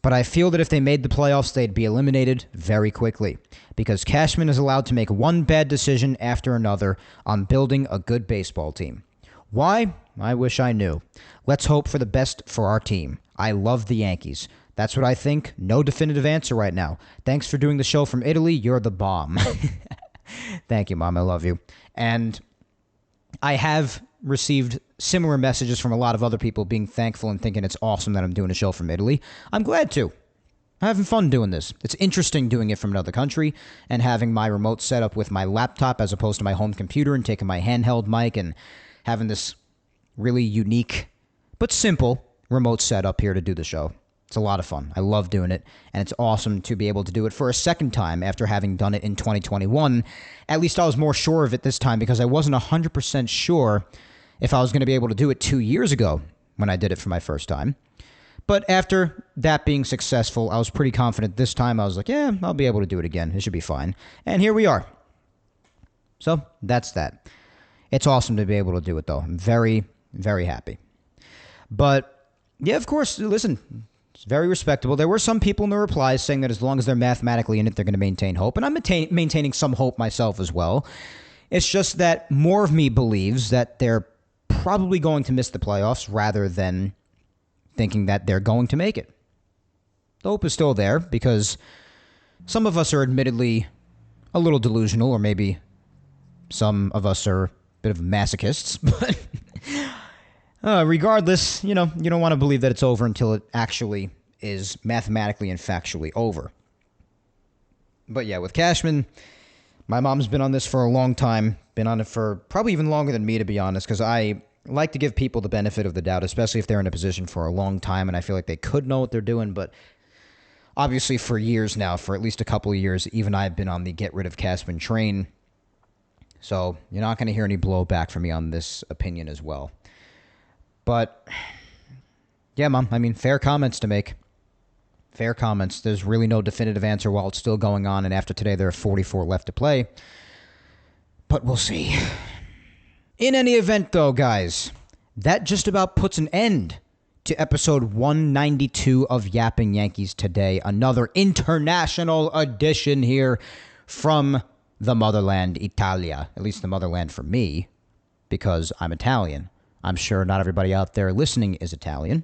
S1: But I feel that if they made the playoffs, they'd be eliminated very quickly because Cashman is allowed to make one bad decision after another on building a good baseball team. Why? I wish I knew. Let's hope for the best for our team. I love the Yankees. That's what I think. No definitive answer right now. Thanks for doing the show from Italy. You're the bomb. Thank you, Mom. I love you. And I have received similar messages from a lot of other people being thankful and thinking it's awesome that I'm doing a show from Italy. I'm glad to. I'm having fun doing this. It's interesting doing it from another country and having my remote set up with my laptop as opposed to my home computer and taking my handheld mic and having this really unique but simple remote setup here to do the show. It's a lot of fun. I love doing it, and it's awesome to be able to do it for a second time after having done it in 2021. At least I was more sure of it this time because I wasn't 100% sure if I was going to be able to do it 2 years ago when I did it for my first time. But after that being successful, I was pretty confident this time. I was like, yeah, I'll be able to do it again. It should be fine. And here we are. So that's that. It's awesome to be able to do it, though. I'm very, very happy. But, yeah, of course, listen, it's very respectable. There were some people in the replies saying that as long as they're mathematically in it, they're going to maintain hope. And I'm maintaining some hope myself as well. It's just that more of me believes that they're probably going to miss the playoffs rather than thinking that they're going to make it. The hope is still there because some of us are admittedly a little delusional, or maybe some of us are a bit of masochists. But regardless, you don't want to believe that it's over until it actually is mathematically and factually over. But yeah, with Cashman, my mom's been on this for a long time, been on it for probably even longer than me, to be honest, because I like to give people the benefit of the doubt, especially if they're in a position for a long time and I feel like they could know what they're doing. But obviously for years now, for at least a couple of years, even I've been on the get rid of Cashman train. So you're not going to hear any blowback from me on this opinion as well. But yeah, Mom, I mean, fair comments to make. Fair comments. There's really no definitive answer while it's still going on, and after today there are 44 left to play. But we'll see. In any event, though, guys, that just about puts an end to episode 192 of Yapping Yankees today. Another international edition here from the motherland, Italia. At least the motherland for me, because I'm Italian. I'm sure not everybody out there listening is Italian.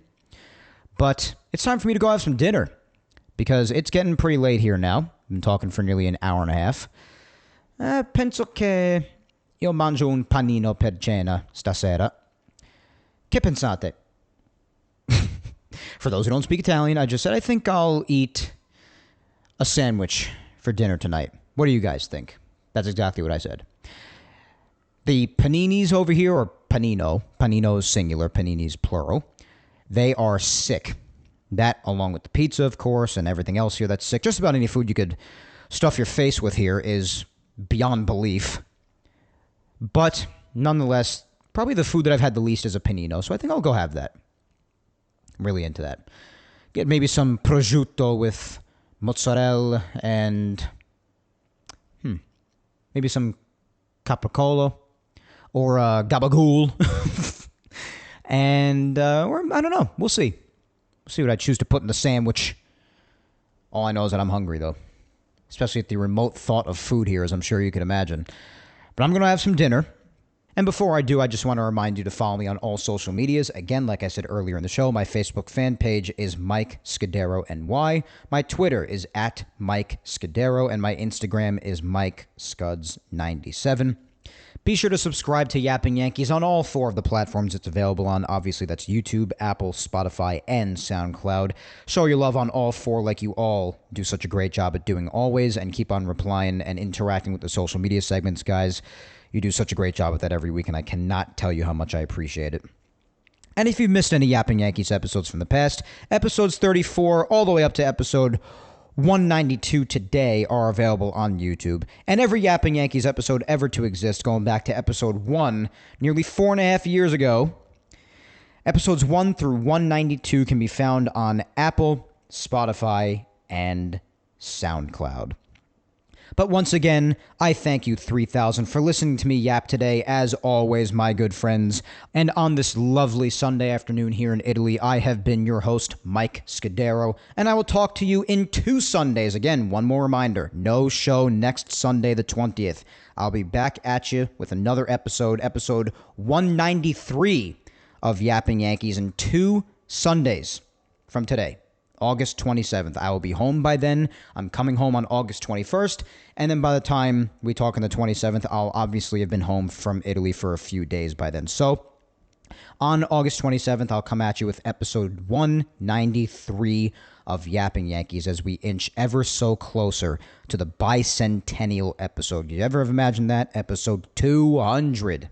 S1: But it's time for me to go have some dinner, because it's getting pretty late here now. I've been talking for nearly an hour and a half. Penso che Io mangio un panino per cena stasera. Che pensate? For those who don't speak Italian, I just said I think I'll eat a sandwich for dinner tonight. What do you guys think? That's exactly what I said. The paninis over here, or panino is singular, paninis plural, they are sick. That, along with the pizza, of course, and everything else here that's sick. Just about any food you could stuff your face with here is beyond belief. But, nonetheless, probably the food that I've had the least is a panino, so I think I'll go have that. I'm really into that. Get maybe some prosciutto with mozzarella and maybe some capricolo or gabagool. And or I don't know. We'll see. We'll see what I choose to put in the sandwich. All I know is that I'm hungry, though. Especially at the remote thought of food here, as I'm sure you can imagine. But I'm going to have some dinner. And before I do, I just want to remind you to follow me on all social medias. Again, like I said earlier in the show, my Facebook fan page is Mike Scudero NY. My Twitter is at Mike Scudero, and my Instagram is Mike Scuds97. Be sure to subscribe to Yapping Yankees on all 4 of the platforms it's available on. Obviously, that's YouTube, Apple, Spotify, and SoundCloud. Show your love on all 4 like you all do such a great job at doing always, and keep on replying and interacting with the social media segments, guys. You do such a great job with that every week, and I cannot tell you how much I appreciate it. And if you've missed any Yapping Yankees episodes from the past, episodes 34 all the way up to episode 192 today are available on YouTube. And every Yapping Yankees episode ever to exist, going back to episode 1, nearly 4.5 years ago, episodes 1 through 192 can be found on Apple, Spotify, and SoundCloud. But once again, I thank you 3,000 for listening to me yap today, as always, my good friends. And on this lovely Sunday afternoon here in Italy, I have been your host, Mike Scudero, and I will talk to you in 2 Sundays. Again, one more reminder, no show next Sunday, the 20th. I'll be back at you with another episode 193 of Yapping Yankees in 2 Sundays from today. August 27th. I will be home by then. I'm coming home on August 21st. And then by the time we talk on the 27th, I'll obviously have been home from Italy for a few days by then. So on August 27th, I'll come at you with episode 193 of Yapping Yankees as we inch ever so closer to the bicentennial episode. You ever have imagined that? Episode 200.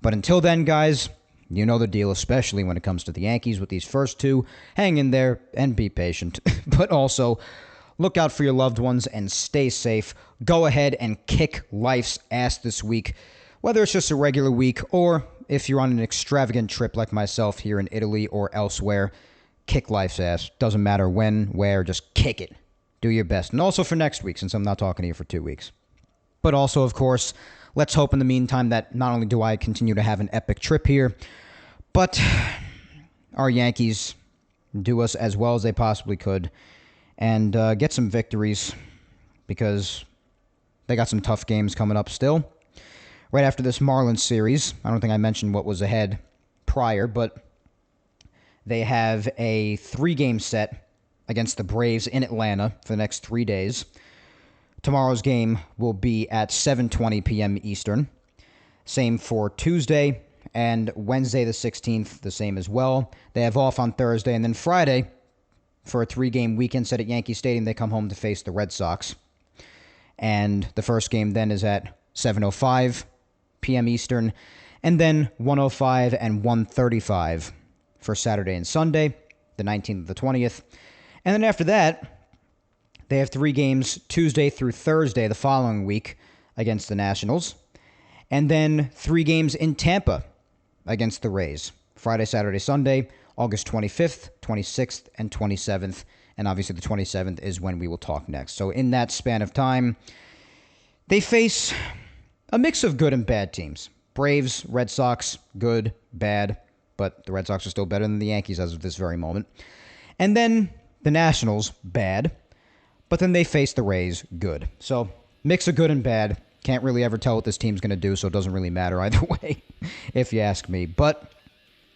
S1: But until then, guys, you know the deal, especially when it comes to the Yankees with these first 2. Hang in there and be patient. But also, look out for your loved ones and stay safe. Go ahead and kick life's ass this week, whether it's just a regular week or if you're on an extravagant trip like myself here in Italy or elsewhere. Kick life's ass. Doesn't matter when, where, just kick it. Do your best. And also for next week, since I'm not talking to you for 2 weeks. But also, of course, let's hope in the meantime that not only do I continue to have an epic trip here, but our Yankees do us as well as they possibly could and get some victories because they got some tough games coming up still. Right after this Marlins series, I don't think I mentioned what was ahead prior, but they have a 3-game set against the Braves in Atlanta for the next 3 days. Tomorrow's game will be at 7:20 p.m. Eastern. Same for Tuesday, and Wednesday the 16th, the same as well. They have off on Thursday, and then Friday, for a 3-game weekend set at Yankee Stadium, they come home to face the Red Sox. And the first game then is at 7:05 p.m. Eastern, and then 1:05 and 1:35 for Saturday and Sunday, the 19th and the 20th. And then after that, they have 3 games Tuesday through Thursday the following week against the Nationals. And then 3 games in Tampa against the Rays. Friday, Saturday, Sunday, August 25th, 26th, and 27th. And obviously the 27th is when we will talk next. So in that span of time, they face a mix of good and bad teams. Braves, Red Sox, good, bad. But the Red Sox are still better than the Yankees as of this very moment. And then the Nationals, bad. But then they face the Rays, good. So, mix of good and bad. Can't really ever tell what this team's going to do, so it doesn't really matter either way, if you ask me. But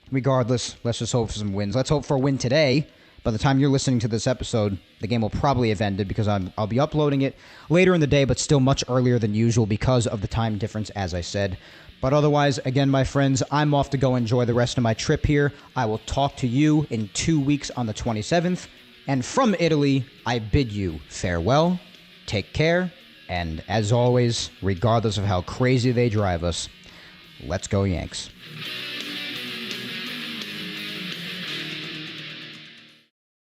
S1: regardless, let's just hope for some wins. Let's hope for a win today, By the time you're listening to this episode, the game will probably have ended because I'll be uploading it later in the day, but still much earlier than usual because of the time difference, as I said. But otherwise, again, my friends, I'm off to go enjoy the rest of my trip here. I will talk to you in 2 weeks on the 27th. And from Italy, I bid you farewell, take care, and as always, regardless of how crazy they drive us, let's go Yanks.